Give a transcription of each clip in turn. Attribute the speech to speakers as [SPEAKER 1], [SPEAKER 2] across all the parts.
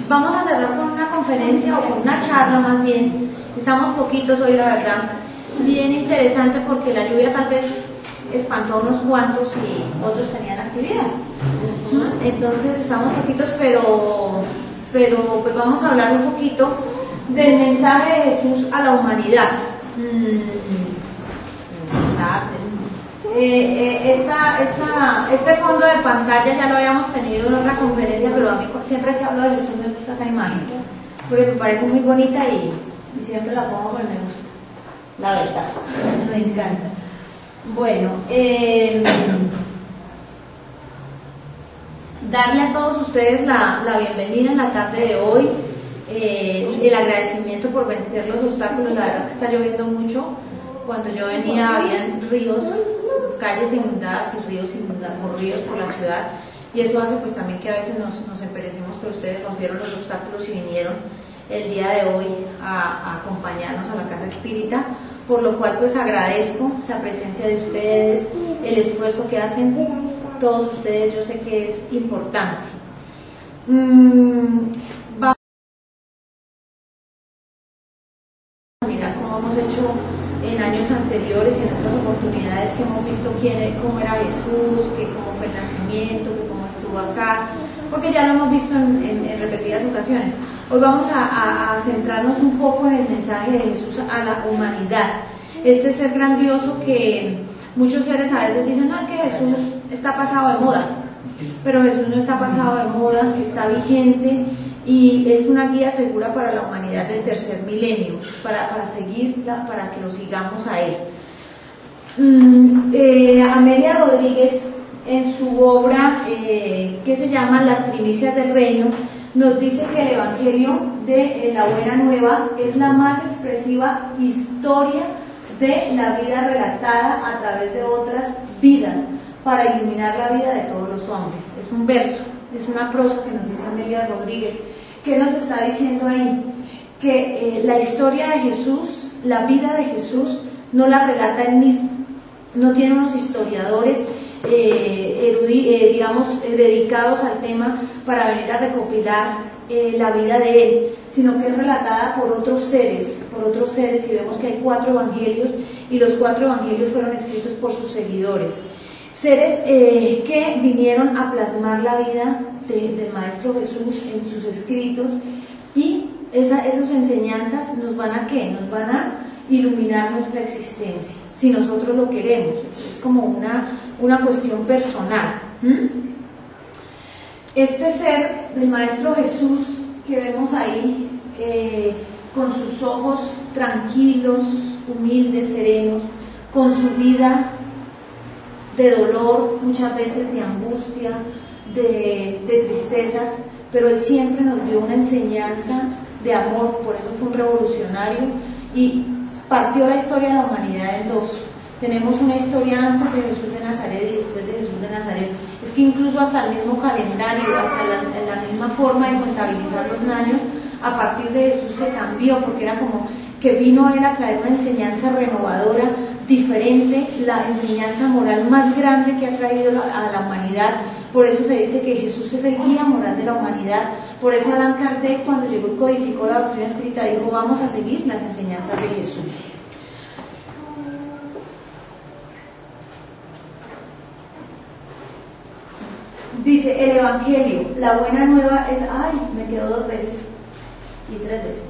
[SPEAKER 1] Vamos a cerrar con una conferencia o con una charla más bien. Estamos poquitos hoy, la verdad. Bien interesante porque la lluvia tal vez espantó a unos cuantos y otros tenían actividades. Entonces estamos poquitos, pero pues vamos a hablar un poquito del mensaje de Jesús a la humanidad. Este fondo de pantalla ya lo habíamos tenido en otra conferencia, pero a mí siempre que hablo de Jesús me gusta esa imagen, porque me parece muy bonita y siempre la pongo porque me gusta, la verdad, me encanta. Bueno, darle a todos ustedes la bienvenida en la tarde de hoy, el agradecimiento por vencer los obstáculos. La verdad es que está lloviendo mucho. Cuando yo venía habían ríos, calles inundadas y ríos inundados, corridos por la ciudad, y eso hace pues también que a veces nos emperecemos, pero ustedes rompieron los obstáculos y vinieron el día de hoy a acompañarnos a la Casa Espírita, por lo cual pues agradezco la presencia de ustedes, el esfuerzo que hacen todos ustedes, yo sé que es importante. Vamos a mirar cómo hemos hecho en años anteriores y en otras oportunidades que hemos visto cómo era Jesús, que cómo fue el nacimiento, que cómo estuvo acá, porque ya lo hemos visto en repetidas ocasiones. Hoy vamos a centrarnos un poco en el mensaje de Jesús a la humanidad, este ser grandioso que muchos seres a veces dicen, no, es que Jesús está pasado de moda, pero Jesús no está pasado de moda, está vigente y es una guía segura para la humanidad del tercer milenio, para seguirla, para que lo sigamos a él. Amelia Rodríguez, en su obra que se llama Las Primicias del Reino, nos dice que el Evangelio de la Buena Nueva es la más expresiva historia de la vida relatada a través de otras vidas para iluminar la vida de todos los hombres. Es un verso, es una prosa que nos dice Amelia Rodríguez. ¿Qué nos está diciendo ahí? Que la historia de Jesús, la vida de Jesús, no la relata él mismo, no tiene unos historiadores dedicados al tema para venir a recopilar la vida de él, sino que es relatada por otros seres, y vemos que hay 4 evangelios y los 4 evangelios fueron escritos por sus seguidores, seres que vinieron a plasmar la vida del Maestro Jesús en sus escritos, y esas enseñanzas nos van a ¿qué? Nos van a iluminar nuestra existencia, si nosotros lo queremos. Es como una cuestión personal. Este ser del Maestro Jesús que vemos ahí, con sus ojos tranquilos, humildes, serenos, con su vida de dolor, muchas veces de angustia, de tristezas, pero él siempre nos dio una enseñanza de amor, por eso fue un revolucionario y partió la historia de la humanidad en 2. Tenemos una historia antes de Jesús de Nazaret y después de Jesús de Nazaret. Es que incluso hasta el mismo calendario, hasta la misma forma de contabilizar los años, a partir de Jesús se cambió, porque era como que vino él a traer una enseñanza renovadora, diferente, la enseñanza moral más grande que ha traído a la humanidad. Por eso se dice que Jesús es el guía moral de la humanidad. Por eso Allan Kardec, cuando llegó y codificó la doctrina espírita, dijo, vamos a seguir las enseñanzas de Jesús. Dice, el Evangelio, la Buena Nueva es... Ay, me quedó 2 veces y 3 veces.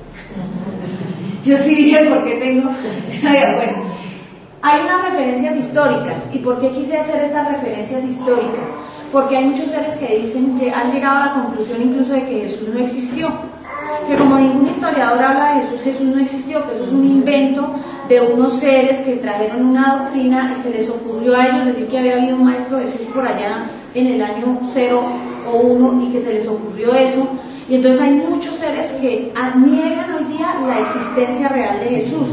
[SPEAKER 1] Yo sí dije, ¿por qué tengo esa idea? Bueno, hay unas referencias históricas. ¿Y por qué quise hacer estas referencias históricas? Porque hay muchos seres que dicen, han llegado a la conclusión incluso de que Jesús no existió, que como ningún historiador habla de Jesús, Jesús no existió, que eso es un invento de unos seres que trajeron una doctrina y se les ocurrió a ellos decir que había habido un Maestro Jesús por allá en el año 0 o 1 y que se les ocurrió eso. Y entonces hay muchos seres que niegan hoy día la existencia real de Jesús.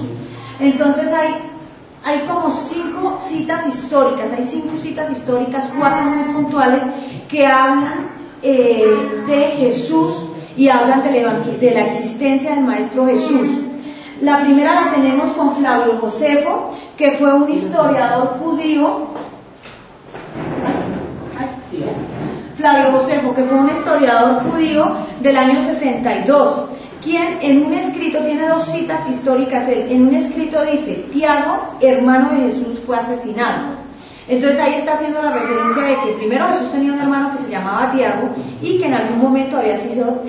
[SPEAKER 1] Entonces hay como 5 citas históricas, hay 5 citas históricas, 4 muy puntuales, que hablan de Jesús y hablan de la existencia del Maestro Jesús. La primera la tenemos con Flavio Josefo, que fue un historiador judío. Flavio Josefo, que fue un historiador judío del año 62, quien en un escrito, tiene dos citas históricas, en un escrito dice: Tiago, hermano de Jesús, fue asesinado. Entonces ahí está haciendo la referencia de que primero Jesús tenía un hermano que se llamaba Tiago y que en algún momento había sido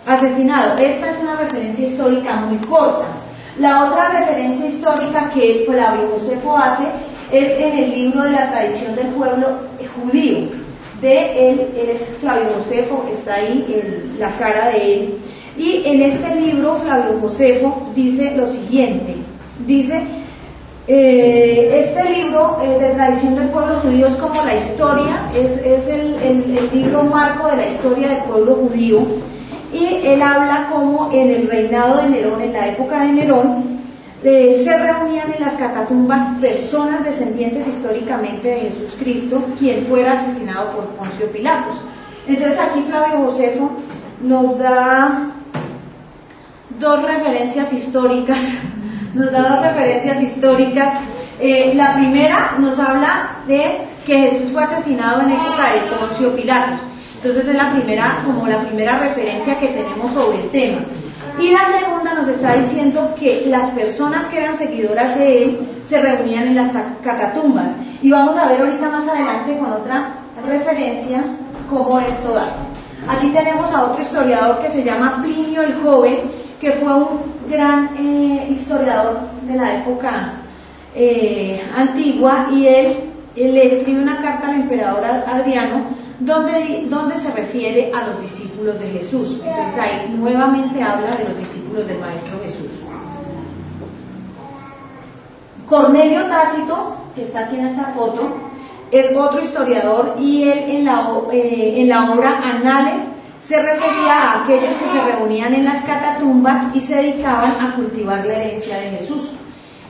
[SPEAKER 1] asesinado. Esta es una referencia histórica muy corta. La otra referencia histórica que Flavio Josefo hace es en el libro de la tradición del pueblo judío. Él es Flavio Josefo, está ahí la cara de él. Y en este libro Flavio Josefo dice lo siguiente, dice: este libro de tradición del pueblo judío es como la historia, es el libro marco de la historia del pueblo judío, y él habla como en el reinado de Nerón, en la época de Nerón, se reunían en las catatumbas personas descendientes históricamente de Jesucristo, quien fuera asesinado por Poncio Pilatos. Entonces aquí Flavio Josefo nos da dos referencias históricas. La primera nos habla de que Jesús fue asesinado en época de Poncio Pilatos. Entonces es la primera referencia que tenemos sobre el tema. Y la segunda nos está diciendo que las personas que eran seguidoras de él se reunían en las catatumbas. Y vamos a ver ahorita más adelante con otra referencia cómo esto da. Aquí tenemos a otro historiador que se llama Plinio el Joven, que fue un gran historiador de la época antigua, y él le escribe una carta al emperador Adriano donde se refiere a los discípulos de Jesús. Entonces ahí nuevamente habla de los discípulos del Maestro Jesús. Cornelio Tácito, que está aquí en esta foto, es otro historiador, y él en la obra Anales se refería a aquellos que se reunían en las catatumbas y se dedicaban a cultivar la herencia de Jesús.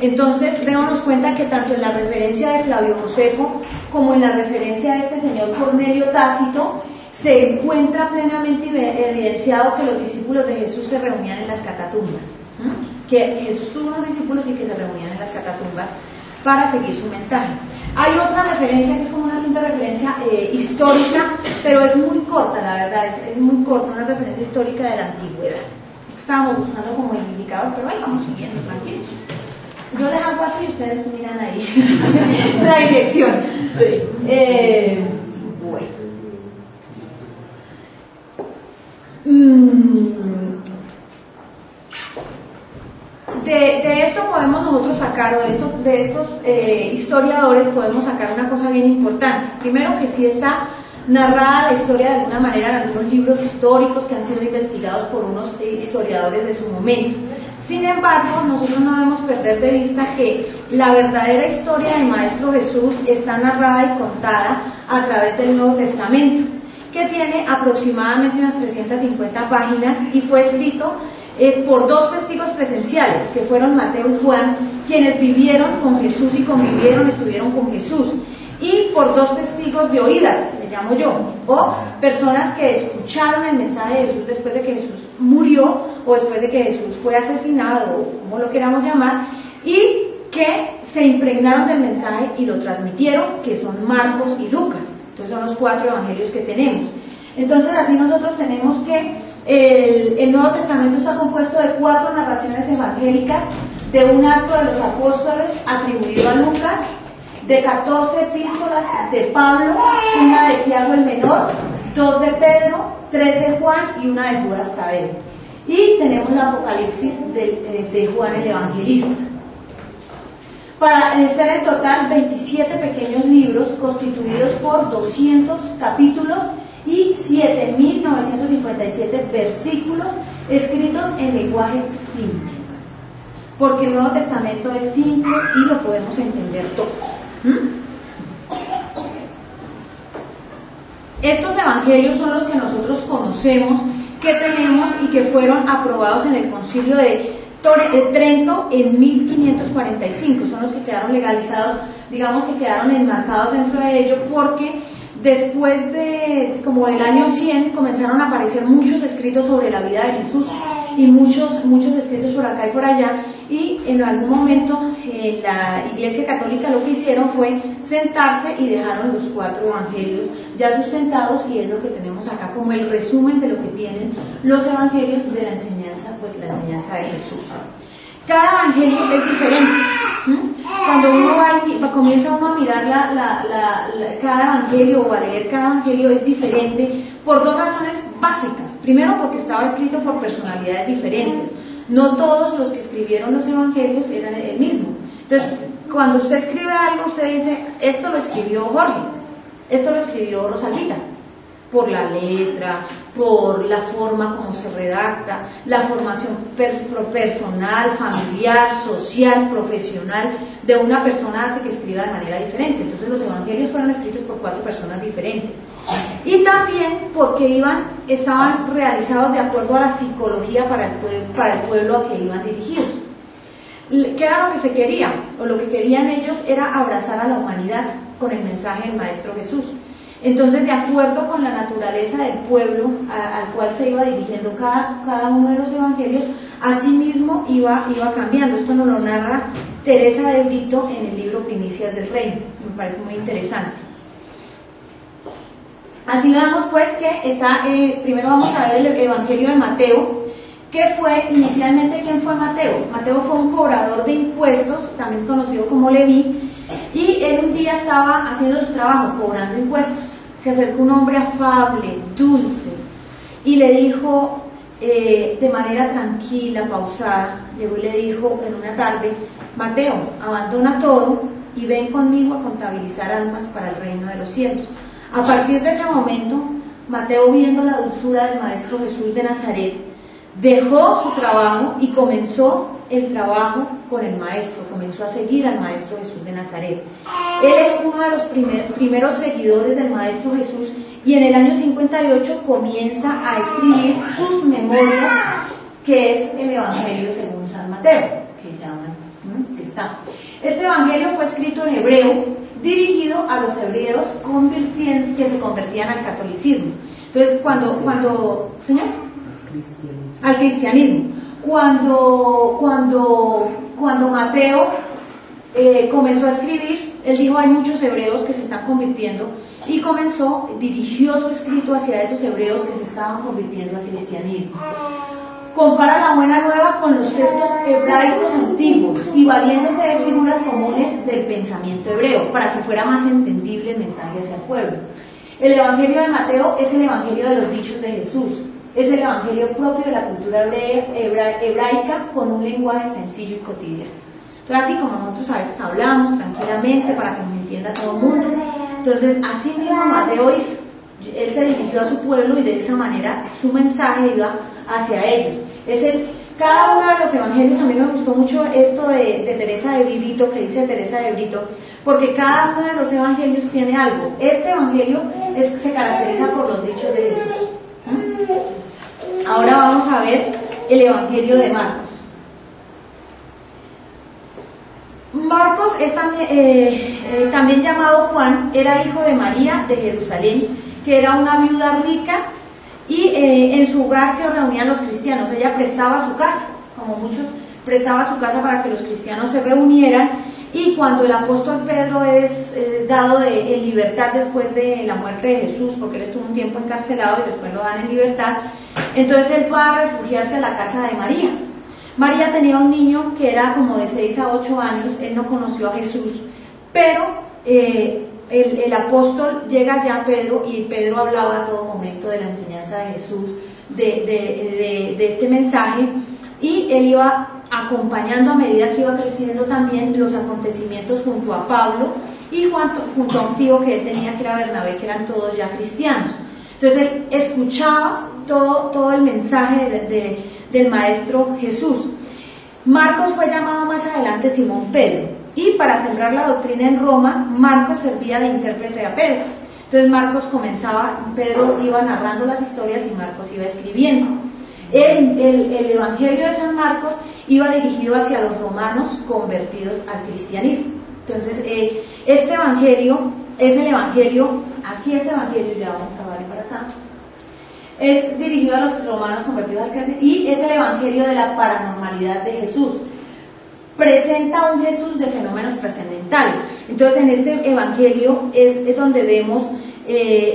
[SPEAKER 1] Entonces, démonos cuenta que tanto en la referencia de Flavio Josefo como en la referencia de este señor Cornelio Tácito se encuentra plenamente evidenciado que los discípulos de Jesús se reunían en las catatumbas, que Jesús tuvo unos discípulos y que se reunían en las catatumbas para seguir su mensaje. Hay otra referencia que es como una linda referencia histórica, pero es muy corta, la verdad, es muy corta, una referencia histórica de la antigüedad. Estábamos buscando como el indicador, pero ahí vamos siguiendo, tranquilos. Yo les hago así y ustedes miran ahí la dirección. Sí. Bueno. De esto podemos nosotros sacar, o de estos historiadores podemos sacar una cosa bien importante. Primero, que sí está narrada la historia de alguna manera en algunos libros históricos que han sido investigados por unos historiadores de su momento. Sin embargo, nosotros no debemos perder de vista que la verdadera historia del Maestro Jesús está narrada y contada a través del Nuevo Testamento, que tiene aproximadamente unas 350 páginas y fue escrito por dos testigos presenciales, que fueron Mateo y Juan, quienes vivieron con Jesús y convivieron, estuvieron con Jesús, y por dos testigos de oídas, le llamo yo, o personas que escucharon el mensaje de Jesús después de que Jesús murió o después de que Jesús fue asesinado, o como lo queramos llamar, y que se impregnaron del mensaje y lo transmitieron, que son Marcos y Lucas. Entonces son los 4 evangelios que tenemos. Entonces así nosotros tenemos que el Nuevo Testamento está compuesto de 4 narraciones evangélicas, de un acto de los apóstoles atribuido a Lucas, de 14 epístolas de Pablo, una de Tiago el menor, 2 de Pedro, 3 de Juan y una de Judas Tadeo. Y tenemos la Apocalipsis de Juan el Evangelista. Para ser en total 27 pequeños libros constituidos por 200 capítulos y 7.957 versículos escritos en lenguaje simple, porque el Nuevo Testamento es simple y lo podemos entender todos. Estos evangelios son los que nosotros conocemos, que tenemos y que fueron aprobados en el Concilio de Trento en 1545, son los que quedaron legalizados, digamos que quedaron enmarcados dentro de ello, porque después de como del año 100 comenzaron a aparecer muchos escritos sobre la vida de Jesús, y muchos escritos por acá y por allá, y en algún momento en la Iglesia Católica lo que hicieron fue sentarse y dejaron los 4 evangelios ya sustentados, y es lo que tenemos acá como el resumen de lo que tienen los evangelios de la enseñanza, pues la enseñanza de Jesús. Cada evangelio es diferente. Cuando uno comienza uno a mirar cada evangelio o a leer cada evangelio, es diferente por 2 razones básicas. Primero, porque estaba escrito por personalidades diferentes. No todos los que escribieron los evangelios eran el mismo. Entonces, cuando usted escribe algo, usted dice, esto lo escribió Jorge, esto lo escribió Rosalita, por la letra, por la forma como se redacta, la formación personal, familiar, social, profesional de una persona hace que escriba de manera diferente. Entonces los evangelios fueron escritos por 4 personas diferentes. Y también porque estaban realizados de acuerdo a la psicología para el pueblo a que iban dirigidos. ¿Qué era lo que se quería? O lo que querían ellos era abrazar a la humanidad con el mensaje del Maestro Jesús. Entonces, de acuerdo con la naturaleza del pueblo al cual se iba dirigiendo cada uno de los evangelios, así mismo iba cambiando. Esto nos lo narra Teresa de Brito en el libro Primicias del Reino. Me parece muy interesante. Así vemos pues que está, primero vamos a ver el Evangelio de Mateo, que fue inicialmente, ¿quién fue Mateo? Mateo fue un cobrador de impuestos, también conocido como Leví, y él un día estaba haciendo su trabajo, cobrando impuestos. Se acercó un hombre afable, dulce, y le dijo de manera tranquila, pausada, llegó y le dijo en una tarde, Mateo, abandona todo y ven conmigo a contabilizar almas para el reino de los cielos. A partir de ese momento, Mateo, viendo la dulzura del Maestro Jesús de Nazaret, dejó su trabajo y comenzó el trabajo con el Maestro, comenzó a seguir al Maestro Jesús de Nazaret. Él es uno de los primeros seguidores del Maestro Jesús, y en el año 58 comienza a escribir sus memorias, que es el Evangelio según San Mateo, que llaman, que está. Este Evangelio fue escrito en hebreo, dirigido a los hebreos que se convertían al catolicismo. Entonces, ¿señor? Al cristianismo. Cuando Mateo comenzó a escribir, él dijo, hay muchos hebreos que se están convirtiendo, y dirigió su escrito hacia esos hebreos que se estaban convirtiendo al cristianismo. Compara la Buena Nueva con los textos hebraicos antiguos y valiéndose de figuras comunes del pensamiento hebreo para que fuera más entendible el mensaje hacia el pueblo. El Evangelio de Mateo es el Evangelio de los dichos de Jesús, es el Evangelio propio de la cultura hebraica con un lenguaje sencillo y cotidiano. Entonces, así como nosotros a veces hablamos tranquilamente para que nos entienda todo el mundo, entonces así mismo Mateo hizo. Él se dirigió a su pueblo y de esa manera su mensaje iba hacia ellos. Cada uno de los evangelios, a mí me gustó mucho esto de Teresa de Brito, que dice Teresa de Brito, porque cada uno de los evangelios tiene algo. Este evangelio se caracteriza por los dichos de Jesús. Ahora vamos a ver el evangelio de Marcos. Marcos es también llamado Juan, era hijo de María de Jerusalén, que era una viuda rica, y en su hogar se reunían los cristianos. Ella prestaba su casa, como muchos, prestaba su casa para que los cristianos se reunieran, y cuando el apóstol Pedro es dado en libertad después de la muerte de Jesús, porque él estuvo un tiempo encarcelado y después lo dan en libertad, entonces él va a refugiarse a la casa de María. María tenía un niño que era como de 6 a 8 años, él no conoció a Jesús, pero el apóstol llega ya a Pedro, y Pedro hablaba a todo momento de la enseñanza de Jesús, de este mensaje, y él iba acompañando a medida que iba creciendo también los acontecimientos junto a Pablo y junto a un tío que él tenía, que era Bernabé, que eran todos ya cristianos. Entonces él escuchaba todo el mensaje del Maestro Jesús. Marcos fue llamado más adelante Simón Pedro, y para sembrar la doctrina en Roma, Marcos servía de intérprete a Pedro. Entonces Pedro iba narrando las historias y Marcos iba escribiendo. El Evangelio de San Marcos iba dirigido hacia los romanos convertidos al cristianismo. Entonces, este Evangelio es el Evangelio, aquí este Evangelio, ya vamos a ver para acá, es dirigido a los romanos convertidos al cristianismo y es el evangelio de la paranormalidad de Jesús. Presenta un Jesús de fenómenos trascendentales. Entonces en este evangelio es donde vemos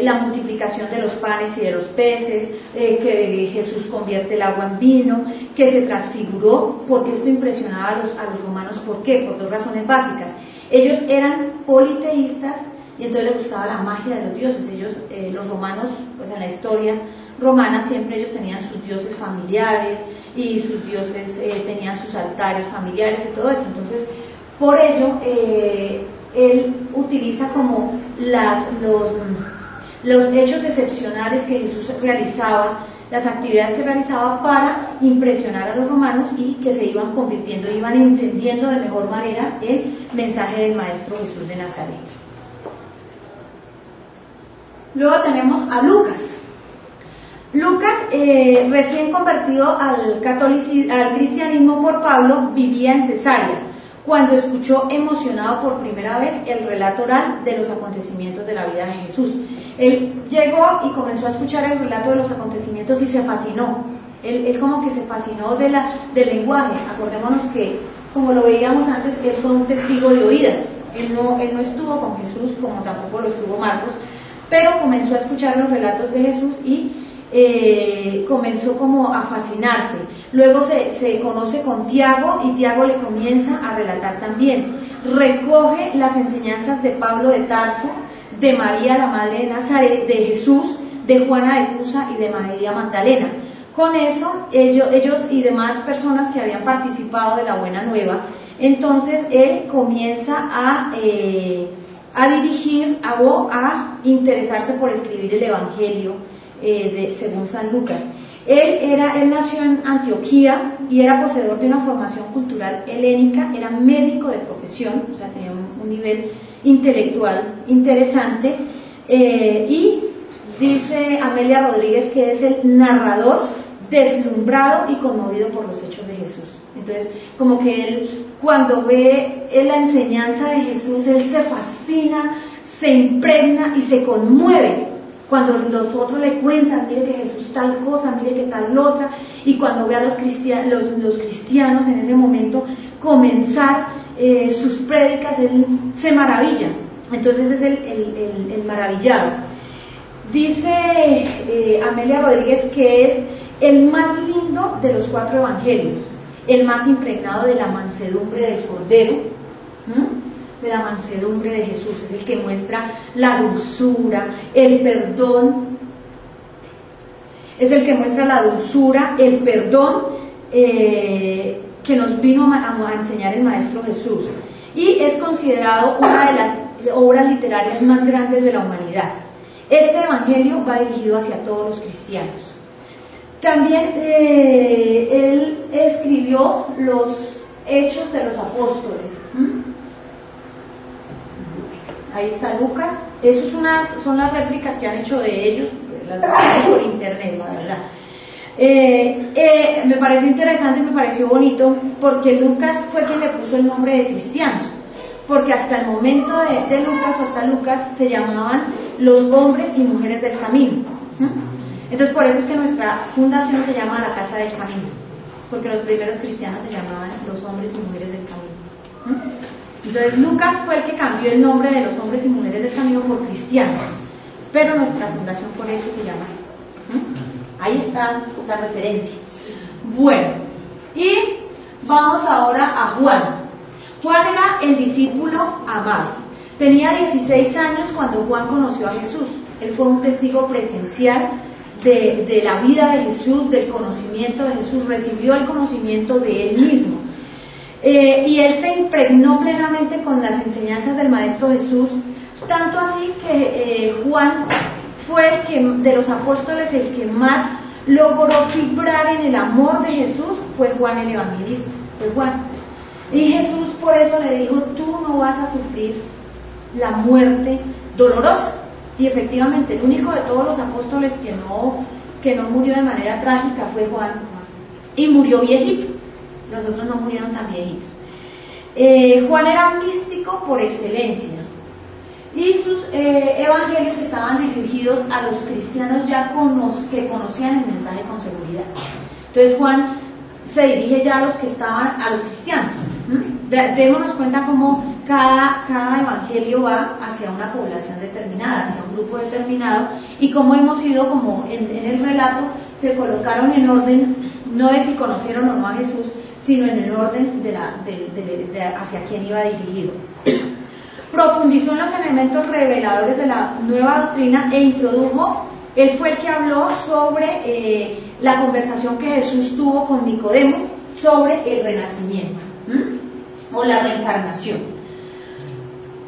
[SPEAKER 1] la multiplicación de los panes y de los peces, que Jesús convierte el agua en vino, que se transfiguró, porque esto impresionaba a los romanos. ¿Por qué? Por dos razones básicas. Ellos eran politeístas y entonces les gustaba la magia de los dioses. Ellos, los romanos, pues en la historia romana siempre ellos tenían sus dioses familiares y sus dioses tenían sus altares familiares y todo esto. Entonces, por ello, él utiliza como los hechos excepcionales que Jesús realizaba, las actividades que realizaba para impresionar a los romanos y que se iban convirtiendo, iban entendiendo de mejor manera el mensaje del Maestro Jesús de Nazaret. Luego tenemos a Lucas. Lucas, recién convertido al cristianismo por Pablo, vivía en Cesarea, cuando escuchó emocionado por primera vez el relato oral de los acontecimientos de la vida de Jesús. Él llegó y comenzó a escuchar el relato de los acontecimientos y se fascinó. Él como que se fascinó del lenguaje. Acordémonos que, como lo veíamos antes, él fue un testigo de oídas. Él no estuvo con Jesús, como tampoco lo estuvo Marcos, pero comenzó a escuchar los relatos de Jesús y comenzó como a fascinarse. Luego se conoce con Tiago y Tiago le comienza a relatar también. Recoge las enseñanzas de Pablo de Tarso, de María la madre de Nazaret, de Jesús, de Juana de Cusa y de María Magdalena. Con eso ellos y demás personas que habían participado de la Buena Nueva, entonces él comienza a dirigir, a interesarse por escribir el Evangelio según San Lucas. Él nació en Antioquía y era poseedor de una formación cultural helénica, era médico de profesión, o sea, tenía un nivel intelectual interesante, y dice Amelia Rodríguez que es el narrador deslumbrado y conmovido por los hechos de Jesús. Entonces, como que él, cuando ve la enseñanza de Jesús, él se fascina, se impregna y se conmueve. Cuando los otros le cuentan, mire que Jesús tal cosa, mire que tal otra, y cuando ve a los cristianos en ese momento comenzar sus prédicas, él se maravilla. Entonces es el maravillado. Dice Amelia Rodríguez que es el más lindo de los 4 evangelios, el más impregnado de la mansedumbre del Cordero, de la mansedumbre de Jesús, es el que muestra la dulzura, el perdón, es el que muestra la dulzura, el perdón que nos vino a enseñar el Maestro Jesús, y es considerado una de las obras literarias más grandes de la humanidad. Este evangelio va dirigido hacia todos los cristianos. También él escribió los Hechos de los Apóstoles. Ahí está Lucas. Esas son las réplicas que han hecho de ellos, las por internet, la verdad. Me pareció interesante y me pareció bonito porque Lucas fue quien le puso el nombre de cristianos, porque hasta el momento de Lucas o hasta Lucas se llamaban los hombres y mujeres del camino. Entonces por eso es que nuestra fundación se llama la Casa del Camino, porque los primeros cristianos se llamaban los hombres y mujeres del camino. Entonces Lucas fue el que cambió el nombre de los hombres y mujeres del camino por cristianos, pero nuestra fundación por eso se llama así. Ahí está la referencia. Bueno, y vamos ahora a Juan. Juan era el discípulo amado. Tenía 16 años cuando Juan conoció a Jesús. Él fue un testigo presencial de la vida de Jesús, del conocimiento de Jesús, recibió el conocimiento de él mismo. Y él se impregnó plenamente con las enseñanzas del Maestro Jesús, tanto así que Juan fue el que, de los apóstoles, el que más logró vibrar en el amor de Jesús, fue Juan el Evangelista, fue Juan. Y Jesús por eso le dijo, tú no vas a sufrir la muerte dolorosa. Y efectivamente, el único de todos los apóstoles que no murió de manera trágica fue Juan, y murió viejito. Los otros no murieron tan viejitos. Juan era místico por excelencia. y sus evangelios estaban dirigidos a los cristianos ya que conocían el mensaje con seguridad. Entonces Juan se dirige ya a los que estaban, a los cristianos. Démonos cuenta cómo cada evangelio va hacia una población determinada, hacia un grupo determinado, y cómo hemos ido, como en el relato, se colocaron en orden, no de si conocieron o no a Jesús, sino en el orden de hacia quién iba dirigido. Profundizó en los elementos reveladores de la nueva doctrina e introdujo, él fue el que habló sobre la conversación que Jesús tuvo con Nicodemo sobre el renacimiento o la reencarnación.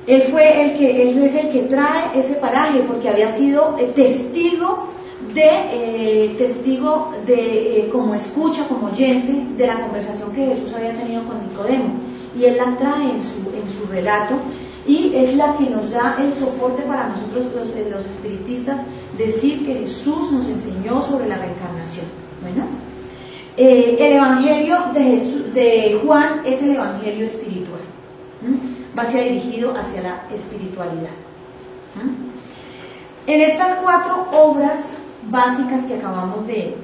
[SPEAKER 1] Él es el que trae ese paraje porque había sido testigo como escucha, como oyente de la conversación que Jesús había tenido con Nicodemo, y él la trae en su relato, y es la que nos da el soporte para nosotros los espiritistas decir que Jesús nos enseñó sobre la reencarnación. Bueno, el evangelio de Juan es el evangelio espiritual, va dirigido hacia la espiritualidad. En estas 4 obras básicas que acabamos de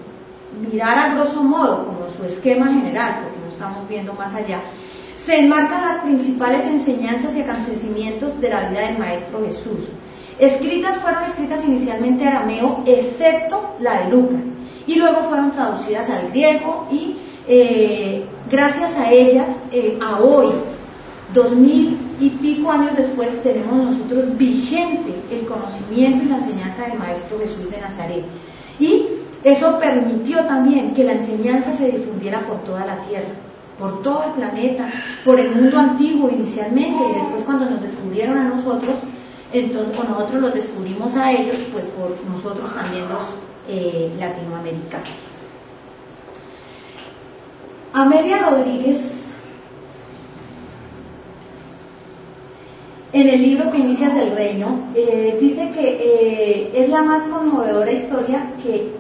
[SPEAKER 1] mirar a grosso modo como su esquema general, porque no estamos viendo más allá, se enmarcan las principales enseñanzas y acontecimientos de la vida del Maestro Jesús. Fueron escritas inicialmente en arameo, excepto la de Lucas, y luego fueron traducidas al griego, y gracias a ellas, a hoy, 2000 y pico años después, tenemos nosotros vigente el conocimiento y la enseñanza del Maestro Jesús de Nazaret, y eso permitió también que la enseñanza se difundiera por toda la tierra, por todo el planeta, por el mundo antiguo inicialmente, y después cuando nos descubrieron a nosotros, entonces, o nosotros los descubrimos a ellos, pues por nosotros también los latinoamericanos. Amelia Rodríguez, en el libro Primicias del Reino, dice que es la más conmovedora historia que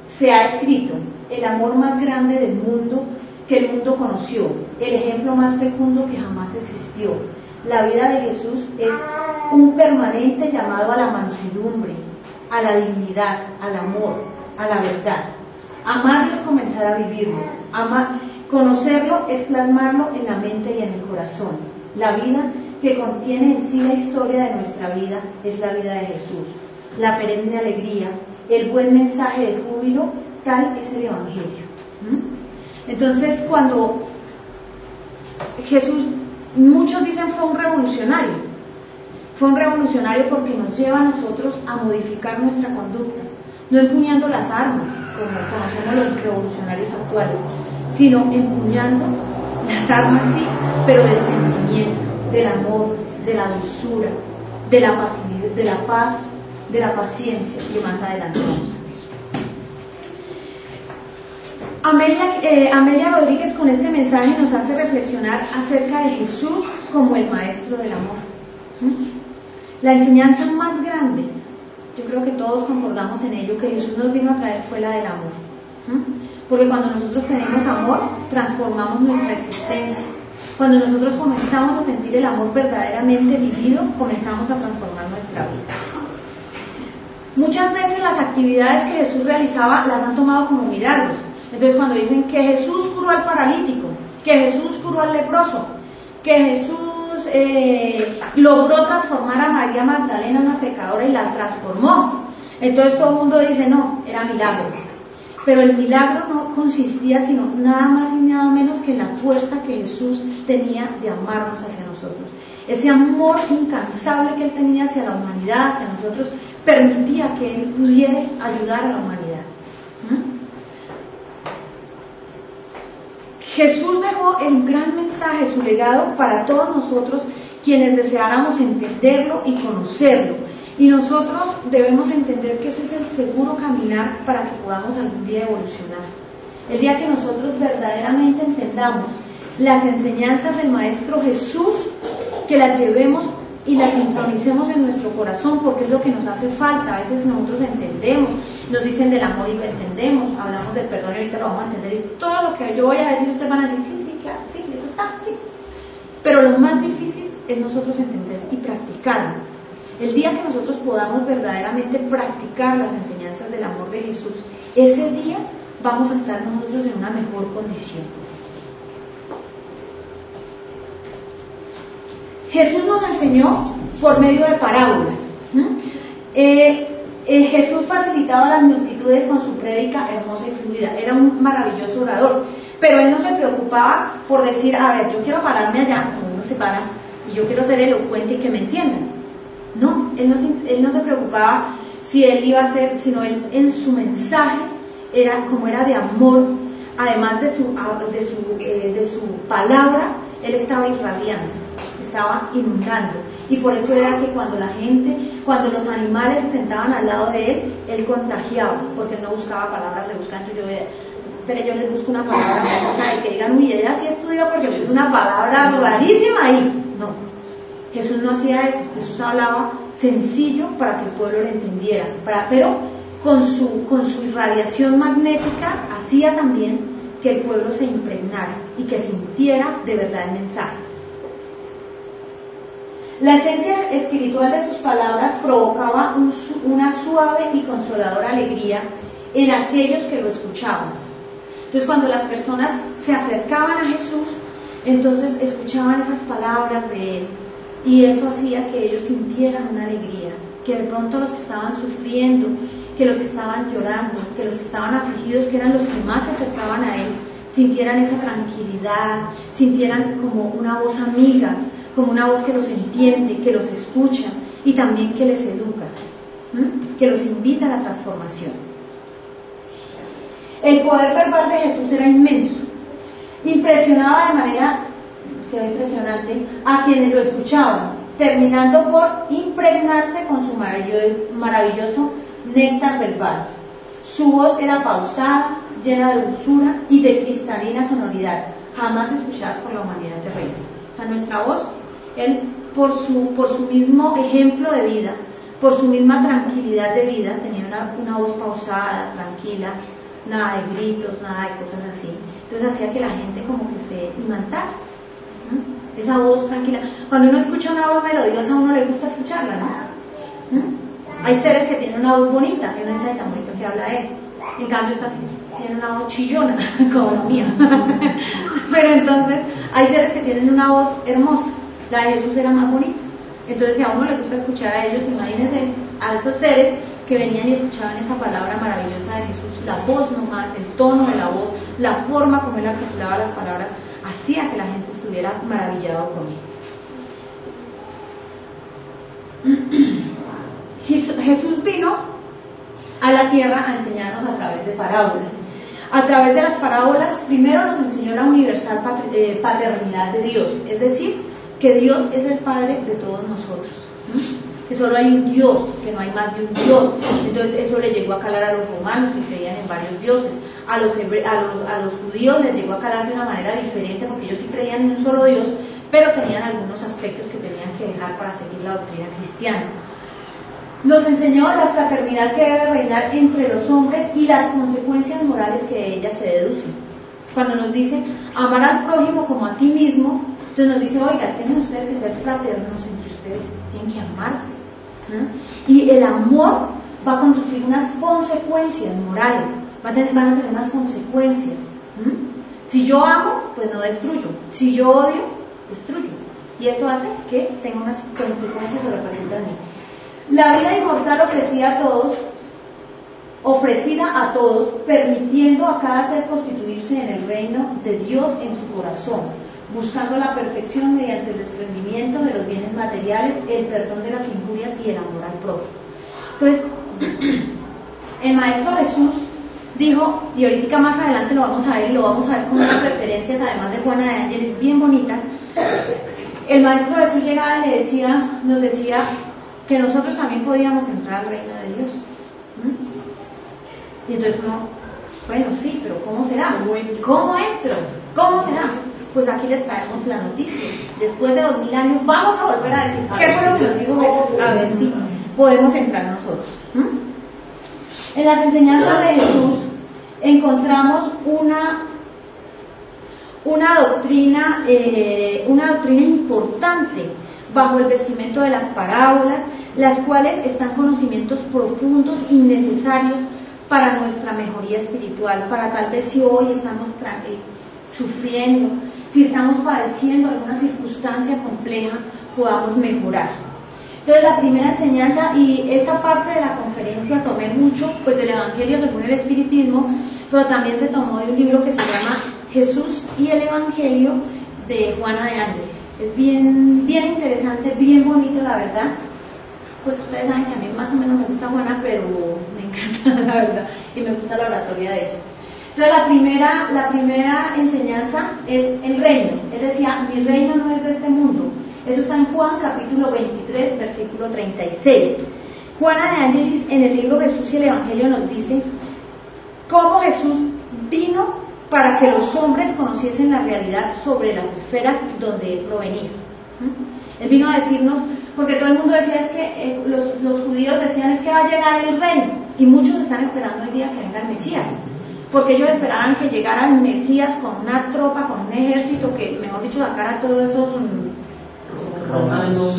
[SPEAKER 1] se ha escrito, el amor más grande del mundo que el mundo conoció, el ejemplo más fecundo que jamás existió. La vida de Jesús es un permanente llamado a la mansedumbre, a la dignidad, al amor, a la verdad. Amarlo es comenzar a vivirlo. Conocerlo es plasmarlo en la mente y en el corazón. La vida que contiene en sí la historia de nuestra vida es la vida de Jesús. La perenne alegría, el buen mensaje de júbilo, tal es el Evangelio. Entonces, cuando Jesús, muchos dicen fue un revolucionario porque nos lleva a nosotros a modificar nuestra conducta, no empuñando las armas, como conocemos los revolucionarios actuales, sino empuñando las armas, sí, pero del sentimiento, del amor, de la dulzura, de la pasividad, de la paz, de la paciencia, y más adelante vamos a ver. Amelia Rodríguez con este mensaje nos hace reflexionar acerca de Jesús como el maestro del amor. La enseñanza más grande, yo creo que todos concordamos en ello, que Jesús nos vino a traer fue la del amor. Porque cuando nosotros tenemos amor, transformamos nuestra existencia. Cuando nosotros comenzamos a sentir el amor verdaderamente vivido, comenzamos a transformar nuestra vida. Muchas veces las actividades que Jesús realizaba las han tomado como milagros. Entonces cuando dicen que Jesús curó al paralítico, que Jesús curó al leproso, que Jesús logró transformar a María Magdalena, una pecadora, y la transformó, entonces todo el mundo dice no, era milagro. Pero el milagro no consistía sino nada más y nada menos que en la fuerza que Jesús tenía de amarnos hacia nosotros. Ese amor incansable que Él tenía hacia la humanidad, hacia nosotros, permitía que Él pudiera ayudar a la humanidad. Jesús dejó el gran mensaje, su legado, para todos nosotros quienes deseáramos entenderlo y conocerlo. Y nosotros debemos entender que ese es el seguro caminar para que podamos algún día evolucionar. El día que nosotros verdaderamente entendamos las enseñanzas del Maestro Jesús, que las llevemos y las sincronicemos en nuestro corazón, porque es lo que nos hace falta. A veces nosotros entendemos, nos dicen del amor y lo entendemos, hablamos del perdón y ahorita lo vamos a entender, y todo lo que yo voy a decir ustedes van a decir, sí, claro, sí, eso está, sí. Pero lo más difícil es nosotros entender y practicarlo. el día que nosotros podamos verdaderamente practicar las enseñanzas del amor de Jesús, ese día vamos a estar nosotros en una mejor condición. Jesús nos enseñó por medio de parábolas. Jesús facilitaba a las multitudes con su prédica hermosa y fluida. Era un maravilloso orador, pero él no se preocupaba por decir, a ver, yo quiero pararme allá, como uno se para, y yo quiero ser elocuente y que me entiendan. No, él no se preocupaba si él iba a ser, sino él en su mensaje era como era de amor, además de su palabra, él estaba irradiando, estaba inundando. Y por eso era que cuando los animales se sentaban al lado de él contagiaba, porque él no buscaba palabras, le buscaba. Entonces yo les busco una palabra, o sea, y que digan, uy, ella sí estudia porque es una palabra rarísima ahí. No, Jesús no hacía eso. Jesús hablaba sencillo para que el pueblo lo entendiera, pero con su irradiación magnética hacía también que el pueblo se impregnara y que sintiera de verdad el mensaje. La esencia espiritual de sus palabras provocaba una suave y consoladora alegría en aquellos que lo escuchaban. Entonces, cuando las personas se acercaban a Jesús, entonces escuchaban esas palabras de él, y eso hacía que ellos sintieran una alegría, que de pronto los que estaban sufriendo, que los que estaban llorando, que los que estaban afligidos, que eran los que más se acercaban a él, sintieran esa tranquilidad, sintieran como una voz amiga, como una voz que los entiende, que los escucha y también que les educa, que los invita a la transformación. El poder verbal de Jesús era inmenso, impresionaba de manera impresionante a quienes lo escuchaban, terminando por impregnarse con su maravilloso néctar verbal. Su voz era pausada, llena de dulzura y de cristalina sonoridad, jamás escuchadas por la humanidad terrena. O sea, nuestra voz, él por su mismo ejemplo de vida, por su misma tranquilidad de vida, tenía una voz pausada, tranquila, nada de gritos, nada de cosas así. Entonces hacía que la gente como que se imantara. Esa voz tranquila. Cuando uno escucha una voz melodiosa, a uno le gusta escucharla, ¿no? Hay seres que tienen una voz bonita, y uno dice, tan bonito que habla él. En cambio, esta tiene una voz chillona, como la mía. Pero entonces, hay seres que tienen una voz hermosa. La de Jesús era más bonita. Entonces, si a uno le gusta escuchar a ellos, imagínense a esos seres que venían y escuchaban esa palabra maravillosa de Jesús, la voz nomás, el tono de la voz, la forma como él articulaba las palabras, hacía que la gente estuviera maravillado con él. Jesús vino a la tierra a enseñarnos a través de parábolas. A través de las parábolas, primero nos enseñó la universal paternidad de Dios, es decir, que Dios es el Padre de todos nosotros, que solo hay un Dios, que no hay más de un Dios. Entonces eso le llegó a calar a los romanos, que creían en varios dioses. A los judíos les llegó a calar de una manera diferente, porque ellos sí creían en un solo Dios, pero tenían algunos aspectos que tenían que dejar para seguir la doctrina cristiana. Nos enseñó la fraternidad que debe reinar entre los hombres y las consecuencias morales que de ella se deducen. Cuando nos dice amar al prójimo como a ti mismo, entonces nos dice, oiga, tienen ustedes que ser fraternos entre ustedes, tienen que amarse. Y el amor va a conducir unas consecuencias morales, van a tener unas consecuencias. Si yo amo, pues no destruyo. Si yo odio, destruyo. Y eso hace que tenga unas consecuencias que repercutan en mí. La vida inmortal ofrecida a todos, permitiendo a cada ser constituirse en el reino de Dios en su corazón, buscando la perfección mediante el desprendimiento de los bienes materiales, el perdón de las injurias y el amor al prójimo. Entonces, el Maestro Jesús dijo, y ahorita más adelante lo vamos a ver, y lo vamos a ver con unas referencias, además de Juana de Ángeles, bien bonitas. El Maestro Jesús llegaba y nos decía que nosotros también podíamos entrar al reino de Dios. Y entonces uno, bueno, sí, pero ¿cómo será? ¿Cómo entro? ¿Cómo será? Pues aquí les traemos la noticia. Después de 2000 años vamos a volver a decir qué fue lo que nos dijo Jesús, a ver si podemos entrar nosotros. En las enseñanzas de Jesús encontramos una doctrina importante bajo el vestimento de las parábolas, las cuales están conocimientos profundos y necesarios para nuestra mejoría espiritual, para tal vez si hoy estamos sufriendo, si estamos padeciendo alguna circunstancia compleja, podamos mejorar. Entonces la primera enseñanza, y esta parte de la conferencia tomé mucho pues del Evangelio según el Espiritismo, pero también se tomó de un libro que se llama Jesús y el Evangelio, de Juana de Ángeles. Es bien interesante, bien bonito, la verdad. Pues ustedes saben que a mí más o menos me gusta Juana, pero me encanta, la verdad, y me gusta la oratoria de ella. Entonces la primera enseñanza es el reino. Él decía, mi reino no es de este mundo. Eso está en Juan capítulo 23, versículo 36. Juana de Ángeles en el libro Jesús y el Evangelio nos dice cómo Jesús vino para que los hombres conociesen la realidad sobre las esferas donde él provenía. Él vino a decirnos, porque todo el mundo decía es que los judíos decían es que va a llegar el reino, y muchos están esperando el día que venga el Mesías, porque ellos esperaban que llegara el Mesías con una tropa, con un ejército que, mejor dicho, sacara todos esos